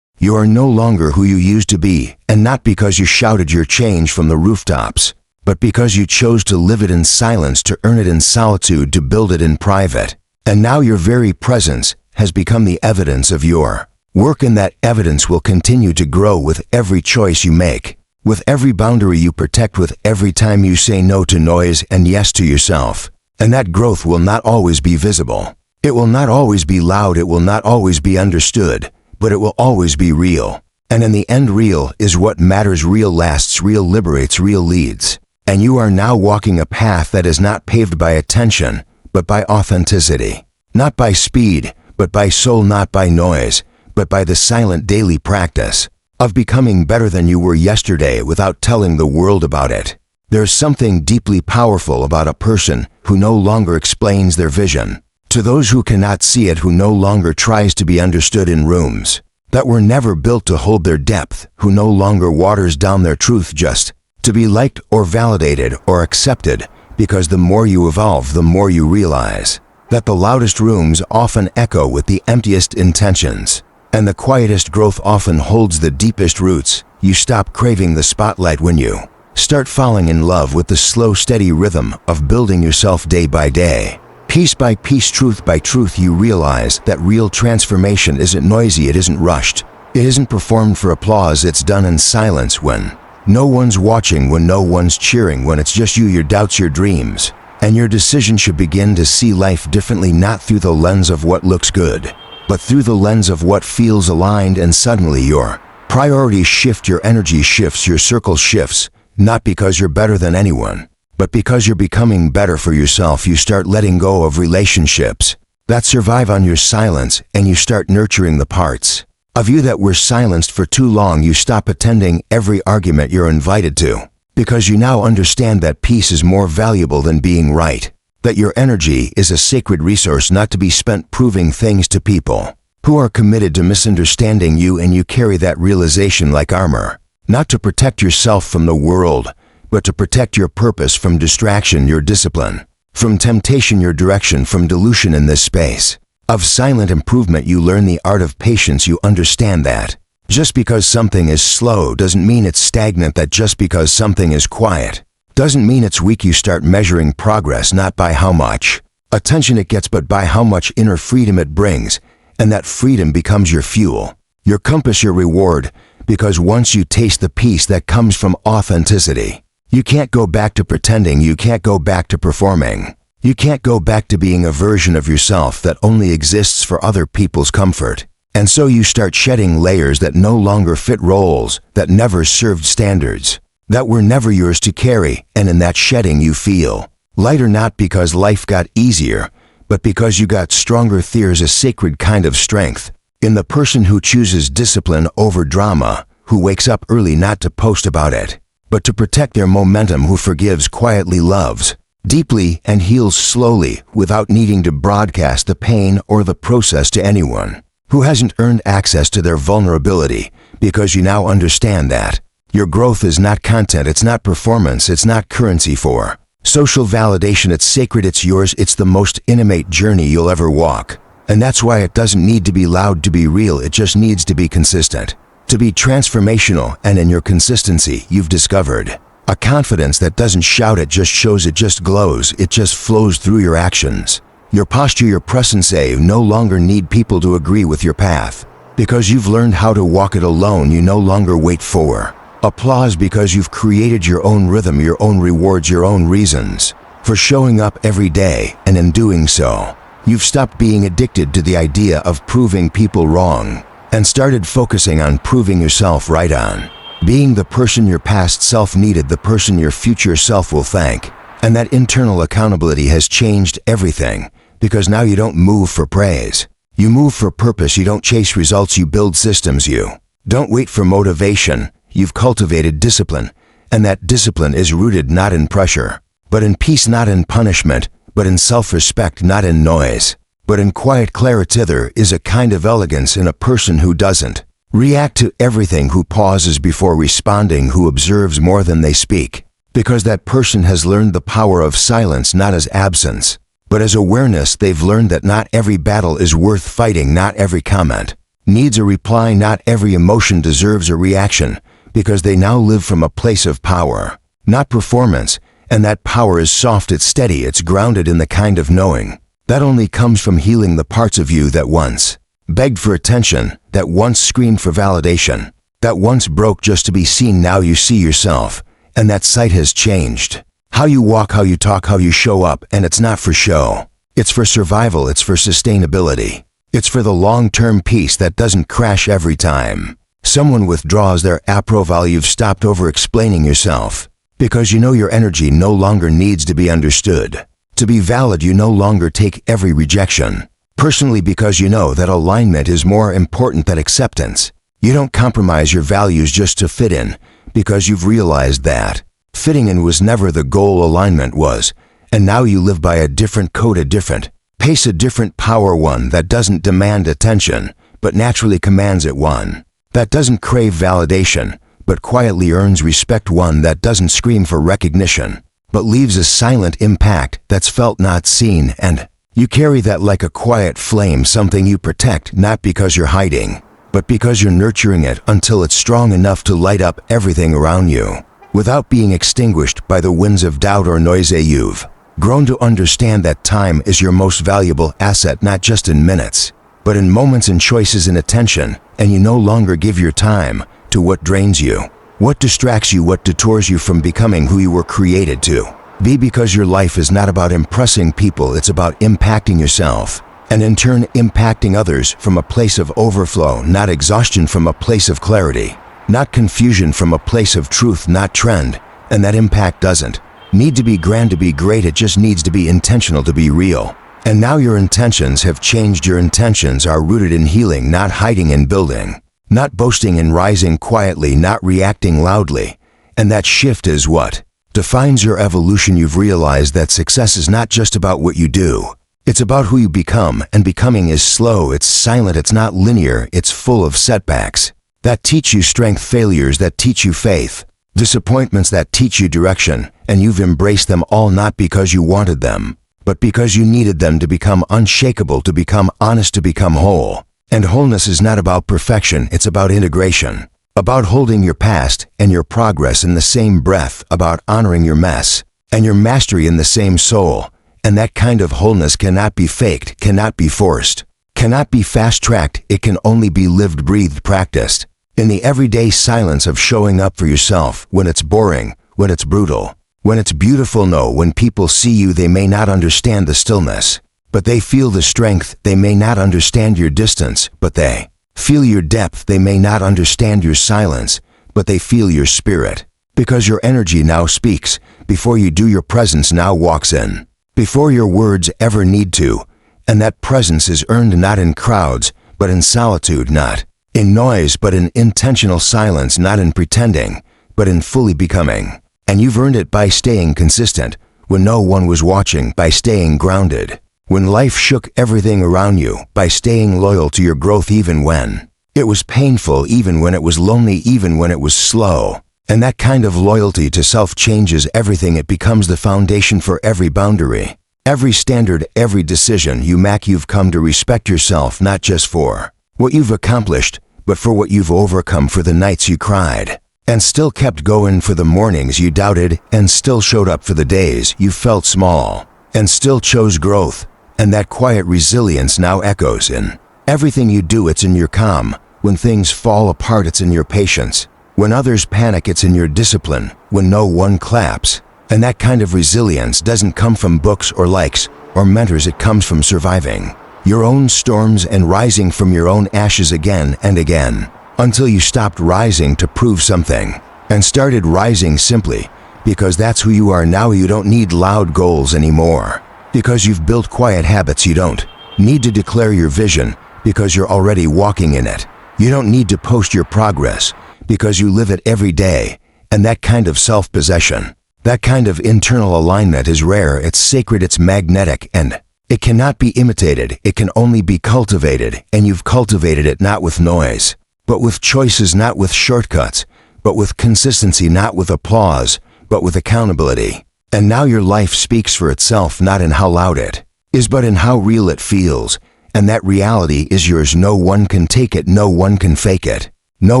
You are no longer who you used to be, and not because you shouted your change from the rooftops, but because you chose to live it in silence, to earn it in solitude, to build it in private. And now your very presence has become the evidence of your work, and that evidence will continue to grow with every choice you make, with every boundary you protect, with every time you say no to noise and yes to yourself. And that growth will not always be visible. It will not always be loud. It will not always be understood, but it will always be real. And in the end, real is what matters. Real lasts, real liberates, real leads. And you are now walking a path that is not paved by attention, but by authenticity. Not by speed, but by soul. Not by noise, but by the silent daily practice of becoming better than you were yesterday without telling the world about it. There's something deeply powerful about a person who no longer explains their vision to those who cannot see it, who no longer tries to be understood in rooms that were never built to hold their depth, who no longer waters down their truth just to be liked or validated or accepted, because the more you evolve, the more you realize that the loudest rooms often echo with the emptiest intentions, and the quietest growth often holds the deepest roots. You stop craving the spotlight when you start falling in love with the slow, steady rhythm of building yourself day by day. Piece by piece, truth by truth, you realize that real transformation isn't noisy, it isn't rushed, it isn't performed for applause, it's done in silence, when no one's watching, when no one's cheering, when it's just you, your doubts, your dreams, and your decision. Should begin to see life differently, not through the lens of what looks good, but through the lens of what feels aligned. And suddenly your priorities shift, your energy shifts, your circle shifts, not because you're better than anyone, but because you're becoming better for yourself. You start letting go of relationships that survive on your silence, and you start nurturing the parts of you that were silenced for too long. You stop attending every argument you're invited to, because you now understand that peace is more valuable than being right, that your energy is a sacred resource, not to be spent proving things to people who are committed to misunderstanding you. And you carry that realization like armor, not to protect yourself from the world, but to protect your purpose from distraction, your discipline from temptation, your direction from dilution. In this space of silent improvement, you learn the art of patience. You understand that just because something is slow doesn't mean it's stagnant, that just because something is quiet doesn't mean it's weak. You start measuring progress not by how much attention it gets, but by how much inner freedom it brings. And that freedom becomes your fuel, your compass, your reward, because once you taste the peace that comes from authenticity, you can't go back to pretending, you can't go back to performing, you can't go back to being a version of yourself that only exists for other people's comfort. And so you start shedding layers that no longer fit, roles that never served, standards that were never yours to carry. And in that shedding you feel lighter, not because life got easier, but because you got stronger. There's a sacred kind of strength in the person who chooses discipline over drama, who wakes up early not to post about it, but to protect their momentum, who forgives quietly, loves deeply, and heals slowly without needing to broadcast the pain or the process to anyone, who hasn't earned access to their vulnerability, because you now understand that your growth is not content, it's not performance, it's not currency for social validation. It's sacred, it's yours, it's the most intimate journey you'll ever walk. And that's why it doesn't need to be loud to be real, it just needs to be consistent, to be transformational. And in your consistency, you've discovered a confidence that doesn't shout, it just shows, it just glows, it just flows through your actions, your posture, your presence. You no longer need people to agree with your path, because you've learned how to walk it alone. You no longer wait for applause, because you've created your own rhythm, your own rewards, your own reasons for showing up every day. And in doing so, you've stopped being addicted to the idea of proving people wrong, and started focusing on proving yourself right, on being the person your past self needed, the person your future self will thank. And that internal accountability has changed everything, because now you don't move for praise, You move for purpose, you don't chase results, you build systems. You don't wait for motivation, you've cultivated discipline. And that discipline is rooted not in pressure, but in peace, not in punishment, but in self-respect, not in noise, but in quiet clarity. There is a kind of elegance in a person who doesn't react to everything, who pauses before responding, who observes more than they speak, because that person has learned the power of silence not as absence, but as awareness. They've learned that not every battle is worth fighting, not every comment needs a reply, not every emotion deserves a reaction, because they now live from a place of power, not performance, and that power is soft, it's steady, it's grounded in the kind of knowing that only comes from healing the parts of you that once begged for attention, that once screamed for validation, that once broke just to be seen. Now you see yourself, and that sight has changed. How you walk, how you talk, how you show up, and it's not for show. It's for survival, it's for sustainability. It's for the long-term peace that doesn't crash every time someone withdraws their approval. You've stopped over-explaining yourself, because you know your energy no longer needs to be understood. To be valid, you no longer take every rejection personally, because you know that alignment is more important than acceptance. You don't compromise your values just to fit in, because you've realized that fitting in was never the goal, alignment was. And now you live by a different code, a different pace, a different power, one that doesn't demand attention, but naturally commands it, one that doesn't crave validation, but quietly earns respect, one that doesn't scream for recognition, but leaves a silent impact that's felt, not seen. And you carry that like a quiet flame, something you protect, not because you're hiding, but because you're nurturing it until it's strong enough to light up everything around you, without being extinguished by the winds of doubt or noise. You've grown to understand that time is your most valuable asset, not just in minutes, but in moments and choices and attention. And you no longer give your time to what drains you, what distracts you, what detours you from becoming who you were created to be, because your life is not about impressing people, it's about impacting yourself, and in turn impacting others from a place of overflow, not exhaustion, from a place of clarity, not confusion, from a place of truth, not trend. And that impact doesn't need to be grand to be great, it just needs to be intentional to be real. And now your intentions have changed. Your intentions are rooted in healing, not hiding, in building, not boasting, in rising quietly, not reacting loudly. And that shift is what defines your evolution. You've realized that success is not just about what you do, it's about who you become. And becoming is slow, it's silent, it's not linear, it's full of setbacks that teach you strength, failures that teach you faith, disappointments that teach you direction. And you've embraced them all, not because you wanted them, but because you needed them to become unshakable, to become honest, to become whole. And wholeness is not about perfection, it's about integration, about holding your past and your progress in the same breath, about honoring your mess and your mastery in the same soul. And that kind of wholeness cannot be faked, cannot be forced, cannot be fast-tracked. It can only be lived, breathed, practiced in the everyday silence of showing up for yourself, when it's boring, when it's brutal, when it's beautiful. No, when people see you, they may not understand the stillness, but they feel the strength. They may not understand your distance, but they feel your depth. They may not understand your silence, but they feel your spirit, because your energy now speaks. Before you do, your presence now walks in, before your words ever need to. And that presence is earned not in crowds, but in solitude, not in noise, but in intentional silence, not in pretending, but in fully becoming. And you've earned it by staying consistent when no one was watching, by staying grounded when life shook everything around you, by staying loyal to your growth even when it was painful, even when it was lonely, even when it was slow. And that kind of loyalty to self changes everything. It becomes the foundation for every boundary, every standard, every decision you make. You've come to respect yourself, not just for what you've accomplished, but for what you've overcome, for the nights you cried and still kept going, for the mornings you doubted and still showed up, for the days you felt small and still chose growth. And that quiet resilience now echoes in everything you do. It's in your calm. When things fall apart, it's in your patience. When others panic, it's in your discipline. When no one claps. And that kind of resilience doesn't come from books or likes or mentors. It comes from surviving your own storms and rising from your own ashes again and again, until you stopped rising to prove something and started rising simply because that's who you are now. You don't need loud goals anymore, because you've built quiet habits. You don't need to declare your vision, because you're already walking in it. You don't need to post your progress because you live it every day. And that kind of self-possession, that kind of internal alignment is rare, it's sacred, it's magnetic, and it cannot be imitated, it can only be cultivated, and you've cultivated it not with noise, but with choices, not with shortcuts, but with consistency, not with applause, but with accountability. And now your life speaks for itself, not in how loud it is, but in how real it feels. And that reality is yours. No one can take it, no one can fake it, no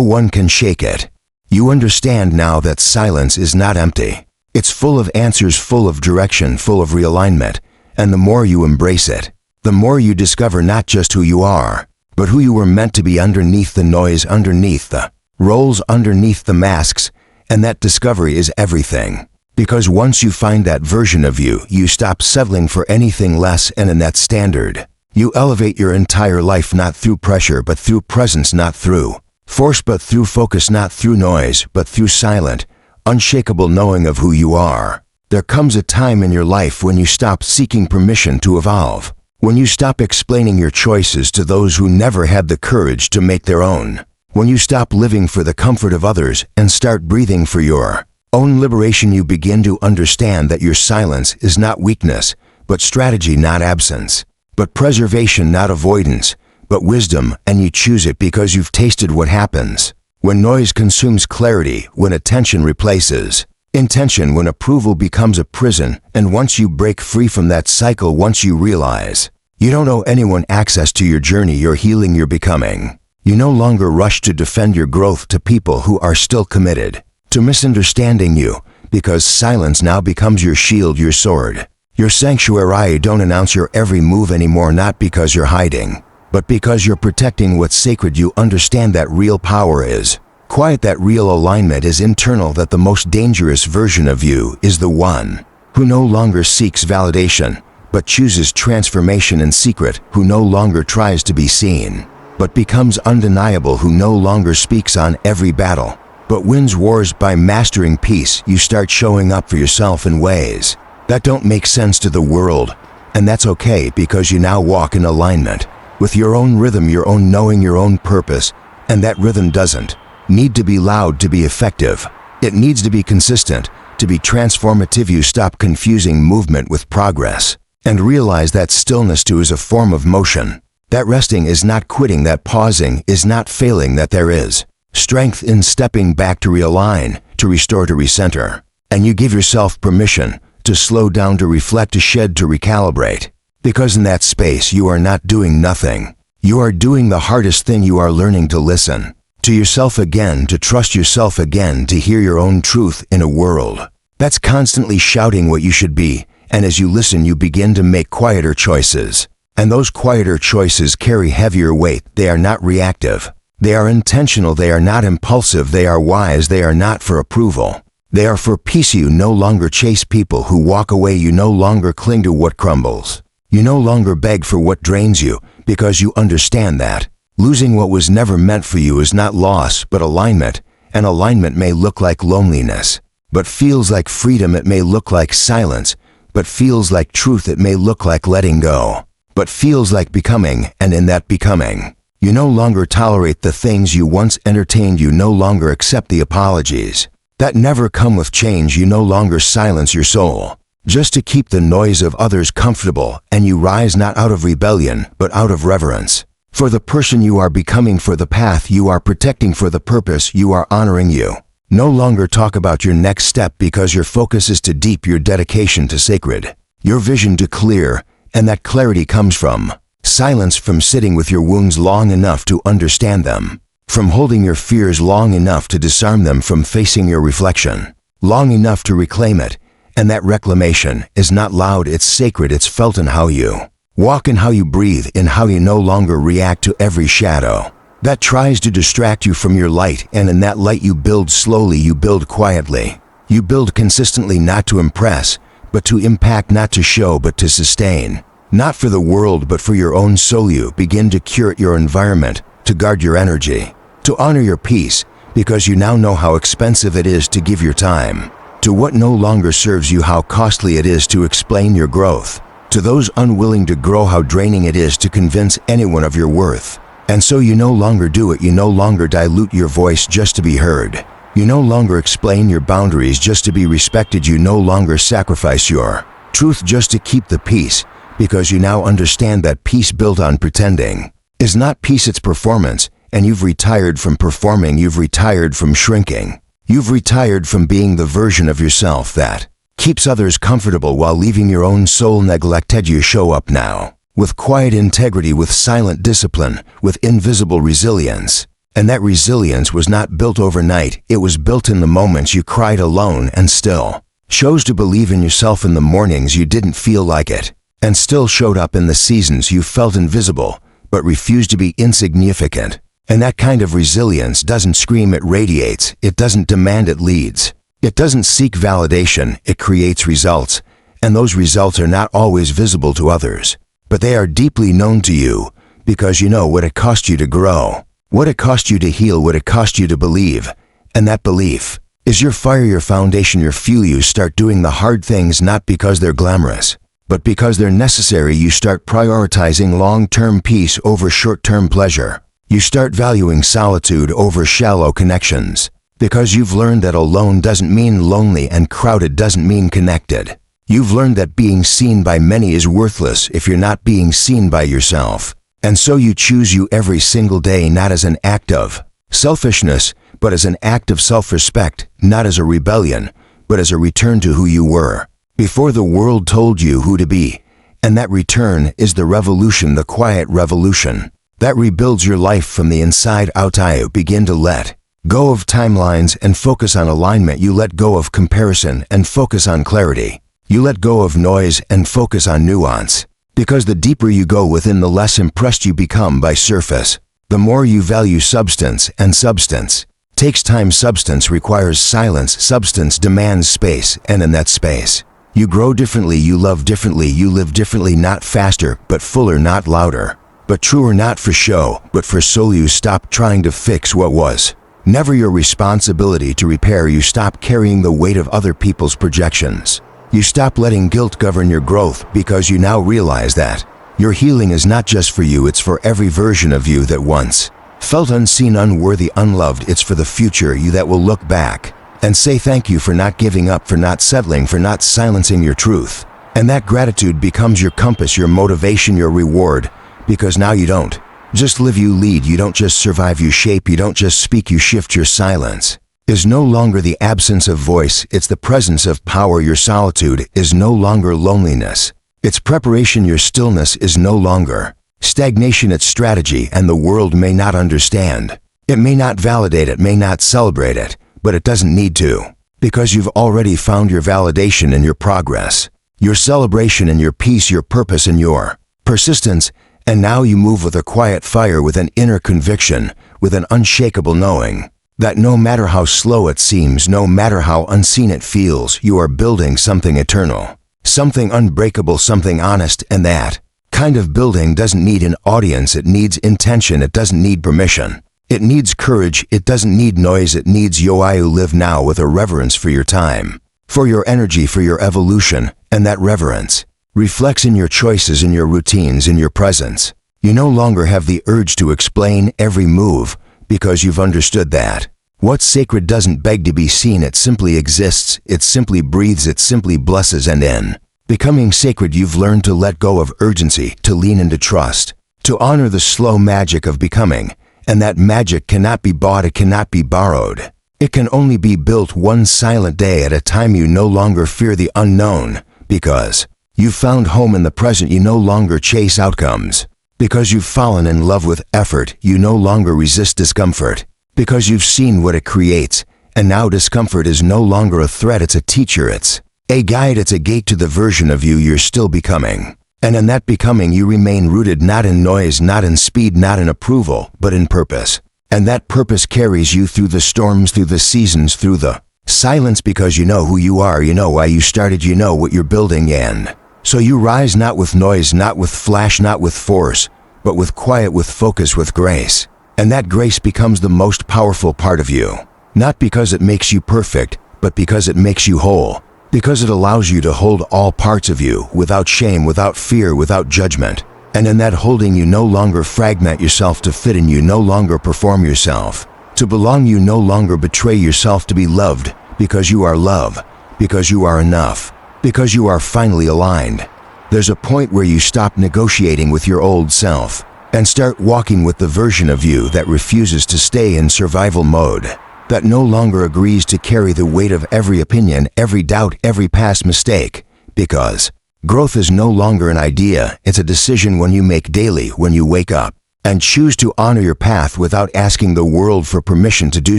one can shake it. You understand now that silence is not empty. It's full of answers, full of direction, full of realignment. And the more you embrace it, the more you discover not just who you are, but who you were meant to be underneath the noise, underneath the roles, underneath the masks. And that discovery is everything. Because once you find that version of you, you stop settling for anything less, and in that standard, you elevate your entire life, not through pressure, but through presence, not through force, but through focus, not through noise, but through silent, unshakable knowing of who you are. There comes a time in your life when you stop seeking permission to evolve, when you stop explaining your choices to those who never had the courage to make their own, when you stop living for the comfort of others and start breathing for your own liberation. You begin to understand that your silence is not weakness, but strategy, not absence, but preservation, not avoidance, but wisdom, and you choose it because you've tasted what happens when noise consumes clarity, when attention replaces intention, when approval becomes a prison. And once you break free from that cycle, once you realize you don't owe anyone access to your journey, your healing, your becoming, you no longer rush to defend your growth to people who are still committed to misunderstanding you, because silence now becomes your shield, your sword, your sanctuary. Don't announce your every move anymore, not because you're hiding, but because you're protecting what's sacred. You understand that real power is quiet, that real alignment is internal, that the most dangerous version of you is the one who no longer seeks validation, but chooses transformation in secret, who no longer tries to be seen, but becomes undeniable, who no longer speaks on every battle, but wins wars by mastering peace. You start showing up for yourself in ways that don't make sense to the world, and that's okay, because you now walk in alignment with your own rhythm, your own knowing, your own purpose. And that rhythm doesn't need to be loud to be effective. It needs to be consistent to be transformative. You stop confusing movement with progress and realize that stillness too is a form of motion. That resting is not quitting, that pausing is not failing, that there is strength in stepping back to realign, to restore, to recenter. And you give yourself permission to slow down, to reflect, to shed, to recalibrate. Because in that space you are not doing nothing. You are doing the hardest thing. You are learning to listen to yourself again, to trust yourself again, to hear your own truth in a world that's constantly shouting what you should be. And as you listen, you begin to make quieter choices. And those quieter choices carry heavier weight. They are not reactive. They are intentional. They are not impulsive. They are wise. They are not for approval. They are for peace. You no longer chase people who walk away. You no longer cling to what crumbles. You no longer beg for what drains you, because you understand that losing what was never meant for you is not loss, but alignment. And alignment may look like loneliness, but feels like freedom. It may look like silence, but feels like truth. It may look like letting go, but feels like becoming. And in that becoming, you no longer tolerate the things you once entertained. You no longer accept the apologies that never come with change. You no longer silence your soul just to keep the noise of others comfortable, and you rise not out of rebellion, but out of reverence for the person you are becoming, for the path you are protecting, for the purpose you are honoring. You no longer talk about your next step, because your focus is to deep, your dedication to sacred, your vision to clear. And that clarity comes from silence, from sitting with your wounds long enough to understand them, from holding your fears long enough to disarm them, from facing your reflection long enough to reclaim it. And that reclamation is not loud, it's sacred. It's felt in how you walk, in how you breathe, in how you no longer react to every shadow that tries to distract you from your light. And in that light you build slowly, you build quietly, you build consistently, not to impress, but to impact, not to show, but to sustain. Not for the world, but for your own soul. You begin to curate your environment, to guard your energy, to honor your peace, because you now know how expensive it is to give your time to what no longer serves you, how costly it is to explain your growth, To those unwilling to grow, how draining it is to convince anyone of your worth. And so you no longer do it. You no longer dilute your voice just to be heard. You no longer explain your boundaries just to be respected. You no longer sacrifice your truth just to keep the peace, because you now understand that peace built on pretending is not peace, it's performance. And you've retired from performing. You've retired from shrinking. You've retired from being the version of yourself that keeps others comfortable while leaving your own soul neglected. You show up now with quiet integrity, with silent discipline, with invisible resilience. And that resilience was not built overnight. It was built in the moments you cried alone and still chose to believe in yourself, in the mornings you didn't feel like it, and still showed up in the seasons you felt invisible but refused to be insignificant. And that kind of resilience doesn't scream, it radiates. It doesn't demand, it leads. It doesn't seek validation, it creates results. And those results are not always visible to others, but they are deeply known to you, because you know what it cost you to grow, what it cost you to heal, what it cost you to believe. And that belief is your fire, your foundation, your fuel. You start doing the hard things not because they're glamorous, but because they're necessary. You start prioritizing long-term peace over short-term pleasure. You start valuing solitude over shallow connections, because you've learned that alone doesn't mean lonely and crowded doesn't mean connected. You've learned that being seen by many is worthless if you're not being seen by yourself. And so you choose you every single day, not as an act of selfishness, but as an act of self-respect, not as a rebellion, but as a return to who you were before the world told you who to be. And that return is the revolution, the quiet revolution that rebuilds your life from the inside out. You begin to let go of timelines and focus on alignment. You let go of comparison and focus on clarity. You let go of noise and focus on nuance. Because the deeper you go within, the less impressed you become by surface. The more you value substance, and substance takes time. Substance requires silence. Substance demands space, and in that space, you grow differently, you love differently, you live differently, not faster, but fuller, not louder, but truer, not for show, but for soul. You stop trying to fix what was never your responsibility to repair. You stop carrying the weight of other people's projections. You stop letting guilt govern your growth, because you now realize that your healing is not just for you, it's for every version of you that once felt unseen, unworthy, unloved. It's for the future you that will look back and say thank you for not giving up, for not settling, for not silencing your truth. And that gratitude becomes your compass, your motivation, your reward, because now you don't just live, you lead. You don't just survive, you shape. You don't just speak, you shift. Your silence is no longer the absence of voice, it's the presence of power. Your solitude is no longer loneliness, it's preparation. Your stillness is no longer stagnation, it's strategy. And the world may not understand, it may not validate it, may not celebrate it, but it doesn't need to, because you've already found your validation in your progress, your celebration and your peace, your purpose and your persistence. And now you move with a quiet fire, with an inner conviction, with an unshakable knowing that no matter how slow it seems, no matter how unseen it feels, you are building something eternal, something unbreakable, something honest. And that kind of building doesn't need an audience, it needs intention. It doesn't need permission, it needs courage. It doesn't need noise, it needs you. Live now with a reverence for your time, for your energy, for your evolution. And that reverence reflects in your choices, in your routines, in your presence. You no longer have the urge to explain every move, because you've understood that what's sacred doesn't beg to be seen, it simply exists, it simply breathes, it simply blesses. And in becoming sacred, you've learned to let go of urgency, to lean into trust, to honor the slow magic of becoming. And that magic cannot be bought, it cannot be borrowed. It can only be built one silent day at a time. You no longer fear the unknown, because you've found home in the present. You no longer chase outcomes, because you've fallen in love with effort. You no longer resist discomfort, because you've seen what it creates. And now discomfort is no longer a threat, it's a teacher, it's a guide, it's a gate to the version of you you're still becoming. And in that becoming you remain rooted, not in noise, not in speed, not in approval, but in purpose. And that purpose carries you through the storms, through the seasons, through the silence, because you know who you are, you know why you started, you know what you're building in. So you rise not with noise, not with flash, not with force, but with quiet, with focus, with grace. And that grace becomes the most powerful part of you, not because it makes you perfect, but because it makes you whole. Because it allows you to hold all parts of you without shame, without fear, without judgment. And in that holding, you no longer fragment yourself to fit in, you no longer perform yourself to belong, you no longer betray yourself to be loved, because you are love, because you are enough, because you are finally aligned. There's a point where you stop negotiating with your old self and start walking with the version of you that refuses to stay in survival mode, that no longer agrees to carry the weight of every opinion, every doubt, every past mistake, because growth is no longer an idea, it's a decision when you make daily, when you wake up and choose to honor your path without asking the world for permission to do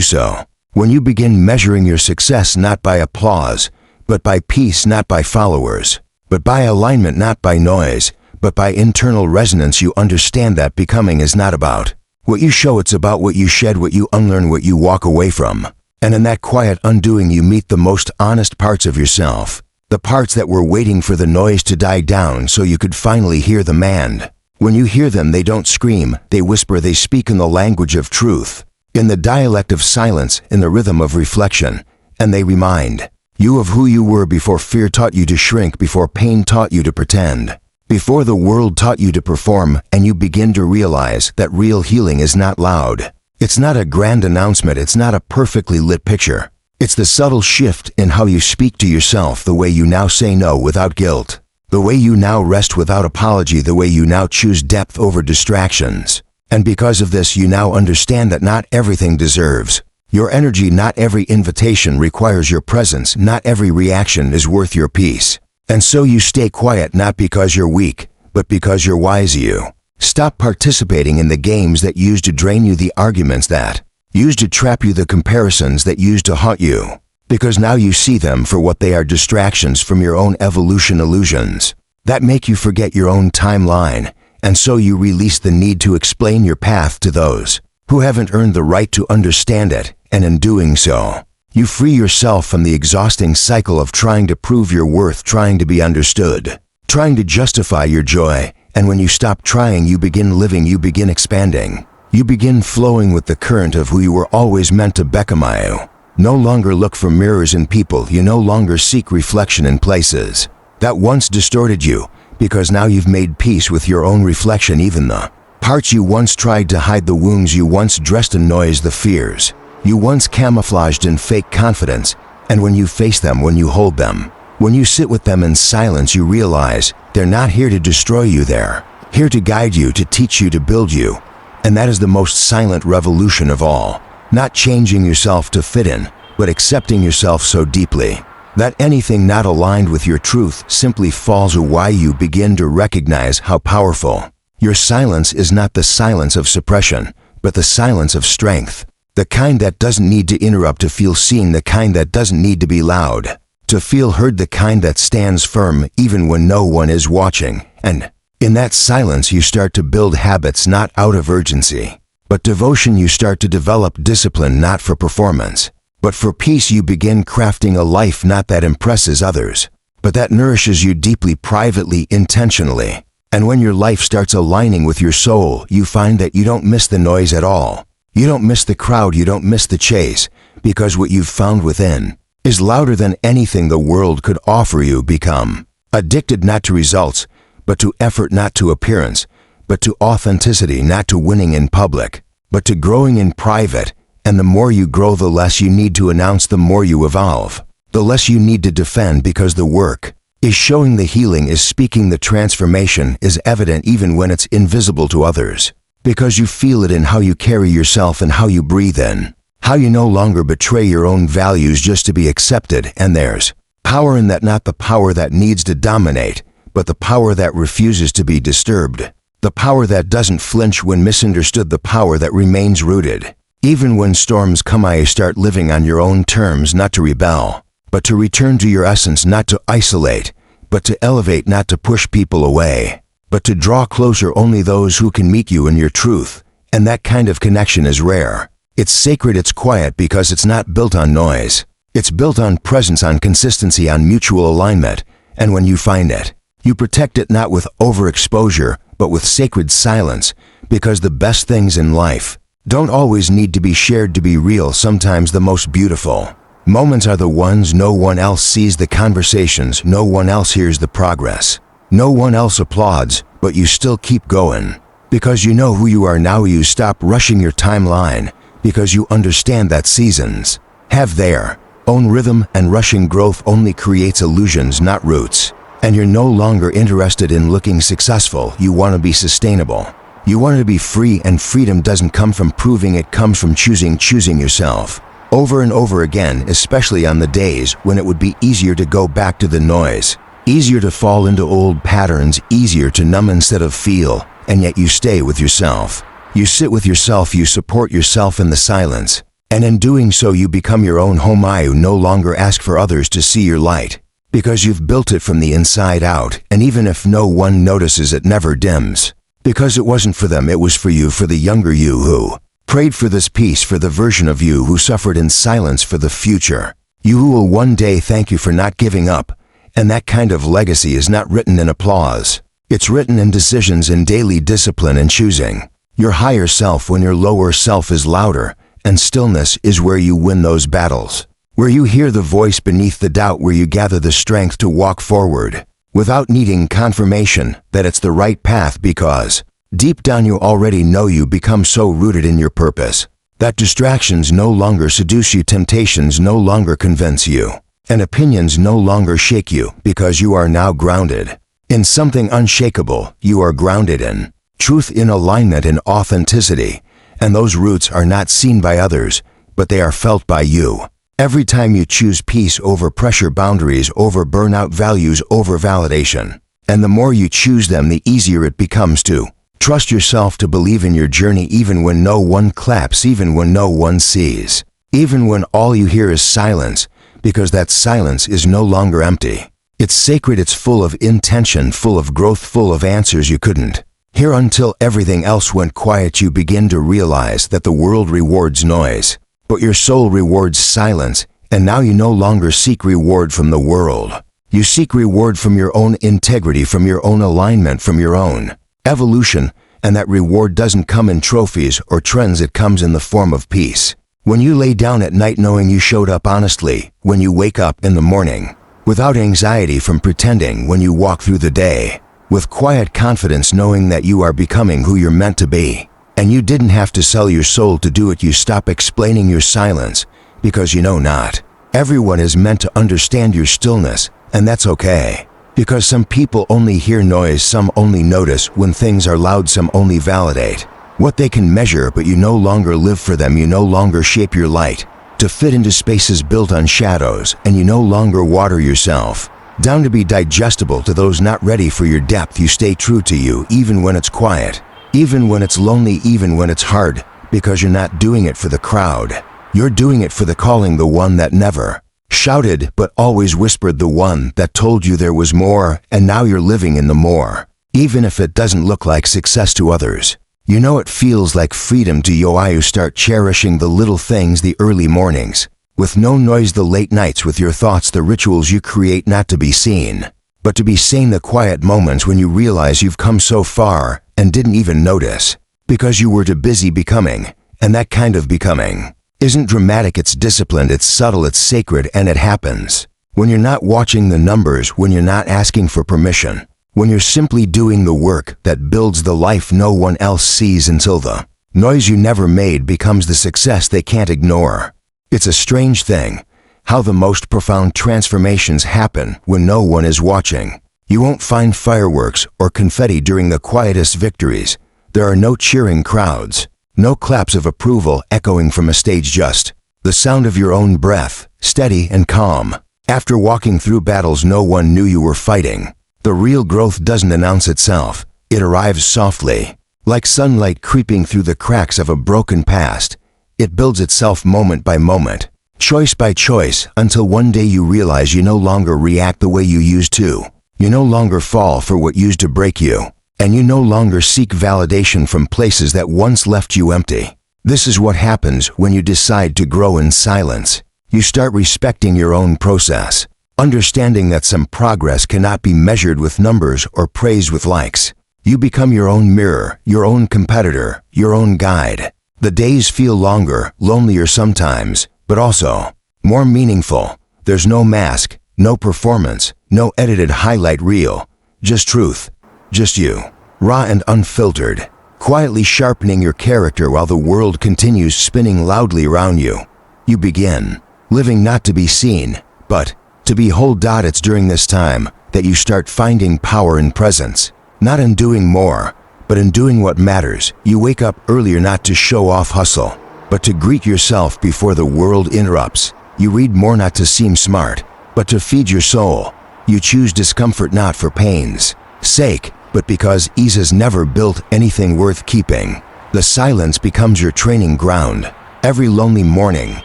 so. When you begin measuring your success not by applause, but by peace, not by followers, but by alignment, not by noise, but by internal resonance, you understand that becoming is not about what you show, it's about what you shed, what you unlearn, what you walk away from. And in that quiet undoing, you meet the most honest parts of yourself, the parts that were waiting for the noise to die down so you could finally hear them. And when you hear them, they don't scream, they whisper, they speak in the language of truth, in the dialect of silence, in the rhythm of reflection, and they remind you of who you were before fear taught you to shrink, before pain taught you to pretend, before the world taught you to perform, and you begin to realize that real healing is not loud. It's not a grand announcement, it's not a perfectly lit picture. It's the subtle shift in how you speak to yourself, the way you now say no without guilt, the way you now rest without apology, the way you now choose depth over distractions. And because of this, you now understand that not everything deserves your energy, not every invitation requires your presence, not every reaction is worth your peace. And so you stay quiet, not because you're weak, but because you're wise. You stop participating in the games that used to drain you, the arguments that used to trap you, the comparisons that used to haunt you, because now you see them for what they are, distractions from your own evolution, illusions that make you forget your own timeline. And so you release the need to explain your path to those who haven't earned the right to understand it, and in doing so, you free yourself from the exhausting cycle of trying to prove your worth, trying to be understood, trying to justify your joy. And when you stop trying, you begin living, you begin expanding, you begin flowing with the current of who you were always meant to become. You no longer look for mirrors in people, you no longer seek reflection in places that once distorted you, because now you've made peace with your own reflection, even the parts you once tried to hide, the wounds you once dressed in noise, the fears you once camouflaged in fake confidence. And when you face them, when you hold them, when you sit with them in silence, you realize they're not here to destroy you, they're here to guide you, to teach you, to build you. And that is the most silent revolution of all, not changing yourself to fit in, but accepting yourself so deeply that anything not aligned with your truth simply falls away. You begin to recognize how powerful your silence is, not the silence of suppression, but the silence of strength. The kind that doesn't need to interrupt to feel seen, the kind that doesn't need to be loud to feel heard, the kind that stands firm even when no one is watching. And in that silence, you start to build habits not out of urgency, but devotion. You start to develop discipline not for performance, but for peace. You begin crafting a life not that impresses others, but that nourishes you deeply, privately, intentionally. And when your life starts aligning with your soul, you find that you don't miss the noise at all. You don't miss the crowd, you don't miss the chase, because what you've found within is louder than anything the world could offer you. Become addicted not to results, but to effort, not to appearance, but to authenticity, not to winning in public, but to growing in private. And the more you grow, the less you need to announce, the more you evolve, the less you need to defend, because the work is showing, the healing is speaking, the transformation is evident even when it's invisible to others. Because you feel it in how you carry yourself and how you breathe in, how you no longer betray your own values just to be accepted. And there's power in that, not the power that needs to dominate, but the power that refuses to be disturbed, the power that doesn't flinch when misunderstood, the power that remains rooted even when storms come. You start living on your own terms, not to rebel, but to return to your essence, not to isolate, but to elevate, not to push people away, but to draw closer only those who can meet you in your truth. And that kind of connection is rare. It's sacred, it's quiet, because it's not built on noise. It's built on presence, on consistency, on mutual alignment. And when you find it, you protect it not with overexposure, but with sacred silence, because the best things in life don't always need to be shared to be real. Sometimes the most beautiful, Moments are the ones no one else sees, the conversations, no one else hears the progress. No one else applauds, but you still keep going. Because you know who you are now, you stop rushing your timeline, because you understand that seasons have their own rhythm, and rushing growth only creates illusions, not roots. And you're no longer interested in looking successful, you want to be sustainable. You want to be free, and freedom doesn't come from proving, it comes from choosing yourself. Over and over again, especially on the days when it would be easier to go back to the noise, easier to fall into old patterns, easier to numb instead of feel, and yet you stay with yourself. You sit with yourself, you support yourself in the silence, and in doing so you become your own home. You no longer ask for others to see your light, because you've built it from the inside out, and even if no one notices, it never dims. Because it wasn't for them, it was for you, for the younger you who prayed for this peace, for the version of you who suffered in silence, for the future you who will one day thank you for not giving up. And that kind of legacy is not written in applause. It's written in decisions, in daily discipline, and choosing your higher self when your lower self is louder. And stillness is where you win those battles, where you hear the voice beneath the doubt, where you gather the strength to walk forward without needing confirmation that it's the right path, because deep down you already know. You become so rooted in your purpose that distractions no longer seduce you, temptations no longer convince you, and opinions no longer shake you, because you are now grounded in something unshakable. You are grounded in truth, in alignment, in authenticity, and those roots are not seen by others, but they are felt by you. Every time you choose peace over pressure, boundaries over burnout, values over validation, and the more you choose them, the easier it becomes to trust yourself, to believe in your journey, even when no one claps, even when no one sees, even when all you hear is silence, because that silence is no longer empty. It's sacred, it's full of intention, full of growth, full of answers you couldn't hear until everything else went quiet. You begin to realize that the world rewards noise, but your soul rewards silence, and now you no longer seek reward from the world. You seek reward from your own integrity, from your own alignment, from your own evolution, and that reward doesn't come in trophies or trends, it comes in the form of peace. When you lay down at night knowing you showed up honestly, when you wake up in the morning without anxiety from pretending, when you walk through the day with quiet confidence knowing that you are becoming who you're meant to be, and you didn't have to sell your soul to do it. You stop explaining your silence, because you know not everyone is meant to understand your stillness, and that's okay. Because some people only hear noise, some only notice when things are loud, some only validate what they can measure, but you no longer live for them. You no longer shape your light to fit into spaces built on shadows, and you no longer water yourself down to be digestible to those not ready for your depth. You stay true to you, even when it's quiet, even when it's lonely, even when it's hard, because you're not doing it for the crowd. You're doing it for the calling, the one that never shouted but always whispered, the one that told you there was more, and now you're living in the more. Even if it doesn't look like success to others, you know it feels like freedom to you. You start cherishing the little things, the early mornings with no noise, the late nights with your thoughts, the rituals you create not to be seen, but to be seen, the quiet moments when you realize you've come so far and didn't even notice, because you were too busy becoming. And that kind of becoming isn't dramatic, it's disciplined, it's subtle, it's sacred, and it happens when you're not watching the numbers, when you're not asking for permission, when you're simply doing the work that builds the life no one else sees, until the noise you never made becomes the success they can't ignore. It's a strange thing how the most profound transformations happen when no one is watching. You won't find fireworks or confetti during the quietest victories. There are no cheering crowds, no claps of approval echoing from a stage, just the sound of your own breath, steady and calm. After walking through battles no one knew you were fighting, the real growth doesn't announce itself. It arrives softly, like sunlight creeping through the cracks of a broken past. It builds itself moment by moment, choice by choice, until one day you realize you no longer react the way you used to. You no longer fall for what used to break you, and you no longer seek validation from places that once left you empty. This is what happens when you decide to grow in silence. You start respecting your own process, understanding that some progress cannot be measured with numbers or praised with likes. You become your own mirror, your own competitor, your own guide. The days feel longer, lonelier sometimes, but also more meaningful. There's no mask, no performance, no edited highlight reel. Just truth. Just you. Raw and unfiltered. Quietly sharpening your character while the world continues spinning loudly around you. You begin living not to be seen, but to behold. It's during this time that you start finding power in presence. Not in doing more, but in doing what matters. You wake up earlier not to show off hustle, but to greet yourself before the world interrupts. You read more not to seem smart, but to feed your soul. You choose discomfort not for pain's sake, but because ease has never built anything worth keeping. The silence becomes your training ground. Every lonely morning,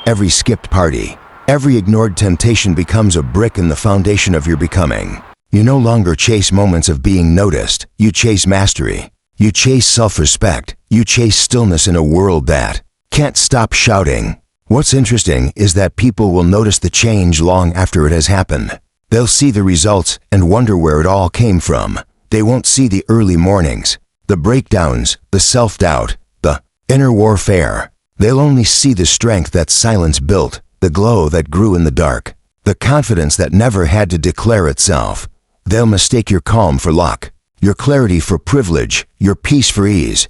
every skipped party, every ignored temptation becomes a brick in the foundation of your becoming. You no longer chase moments of being noticed. You chase mastery. You chase self-respect. You chase stillness in a world that can't stop shouting. What's interesting is that people will notice the change long after it has happened. They'll see the results and wonder where it all came from. They won't see the early mornings, the breakdowns, the self-doubt, the inner warfare. They'll only see the strength that silence built, the glow that grew in the dark, the confidence that never had to declare itself. They'll mistake your calm for luck, your clarity for privilege, your peace for ease.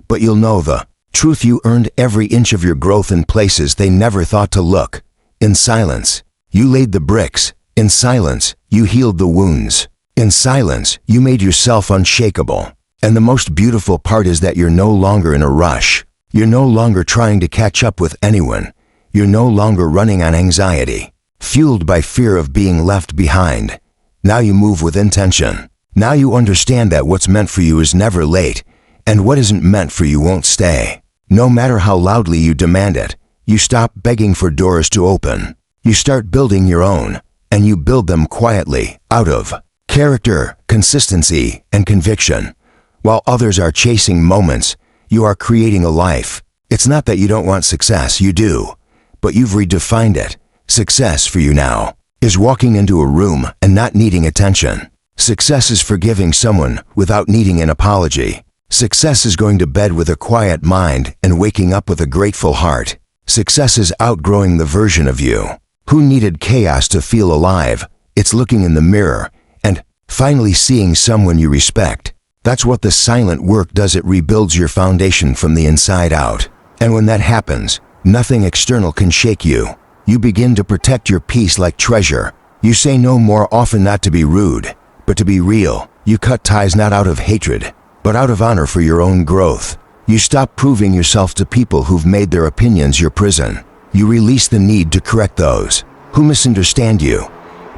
But you'll know the truth. You earned every inch of your growth in places they never thought to look. In silence, you laid the bricks. In silence, you healed the wounds. In silence, you made yourself unshakable. And the most beautiful part is that you're no longer in a rush. You're no longer trying to catch up with anyone. You're no longer running on anxiety, fueled by fear of being left behind. Now you move with intention. Now you understand that what's meant for you is never late, and what isn't meant for you won't stay. No matter how loudly you demand it, you stop begging for doors to open. You start building your own, and you build them quietly, out of character, consistency, and conviction. While others are chasing moments, you are creating a life. It's not that you don't want success, you do, but you've redefined it. Success for you now is walking into a room and not needing attention. Success is forgiving someone without needing an apology. Success is going to bed with a quiet mind and waking up with a grateful heart. Success is outgrowing the version of you who needed chaos to feel alive. It's looking in the mirror and finally seeing someone you respect. That's what the silent work does. It rebuilds your foundation from the inside out. And when that happens, nothing external can shake you. You begin to protect your peace like treasure. You say no more often, not to be rude, but to be real. You cut ties not out of hatred, but out of honor for your own growth. You stop proving yourself to people who've made their opinions your prison. You release the need to correct those who misunderstand you,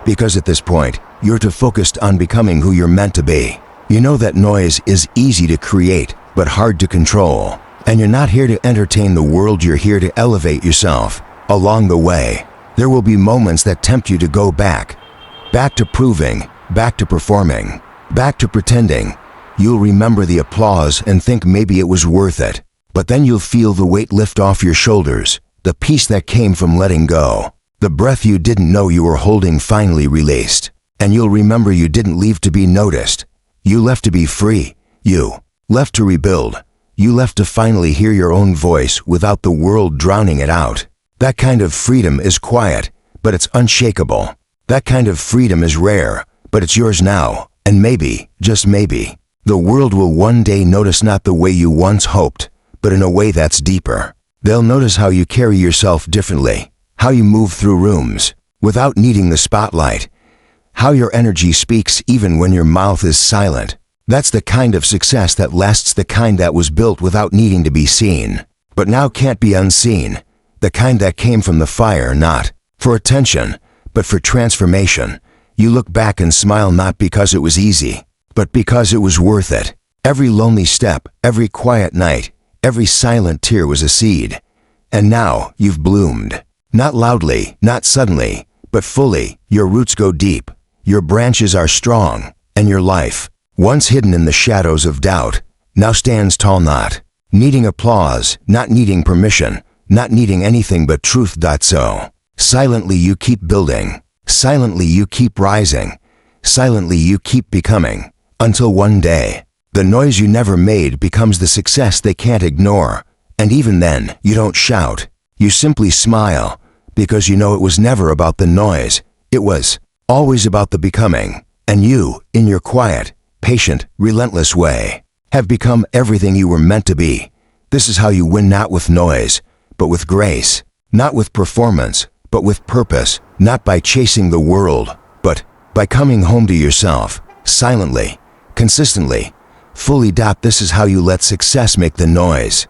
because at this point, you're too focused on becoming who you're meant to be. You know that noise is easy to create, but hard to control. And you're not here to entertain the world, you're here to elevate yourself. Along the way, there will be moments that tempt you to go back to proving, back to performing, back to pretending. You'll remember the applause and think maybe it was worth it. But then you'll feel the weight lift off your shoulders, the peace that came from letting go, the breath you didn't know you were holding finally released. And you'll remember you didn't leave to be noticed. You left to be free. You left to rebuild. You left to finally hear your own voice without the world drowning it out. That kind of freedom is quiet, but it's unshakable. That kind of freedom is rare, but it's yours now. And maybe, just maybe, the world will one day notice not the way you once hoped, but in a way that's deeper. They'll notice how you carry yourself differently, how you move through rooms without needing the spotlight, how your energy speaks even when your mouth is silent. That's the kind of success that lasts, the kind that was built without needing to be seen, but now can't be unseen. The kind that came from the fire, not for attention, but for transformation. You look back and smile not because it was easy, but because it was worth it. Every lonely step, every quiet night, every silent tear was a seed. And now you've bloomed. Not loudly, not suddenly, but fully. Your roots go deep. Your branches are strong, and your life, once hidden in the shadows of doubt, now stands tall, not needing applause, not needing permission, not needing anything but truth. So, silently you keep building, silently you keep rising, silently you keep becoming, until one day, the noise you never made becomes the success they can't ignore. And even then, you don't shout, you simply smile, because you know it was never about the noise. It was always about the becoming. And you, in your quiet, patient, relentless way, have become everything you were meant to be. This is how you win, not with noise, but with grace. Not with performance, but with purpose. Not by chasing the world, but by coming home to yourself, silently, consistently, fully. This is how you let success make the noise.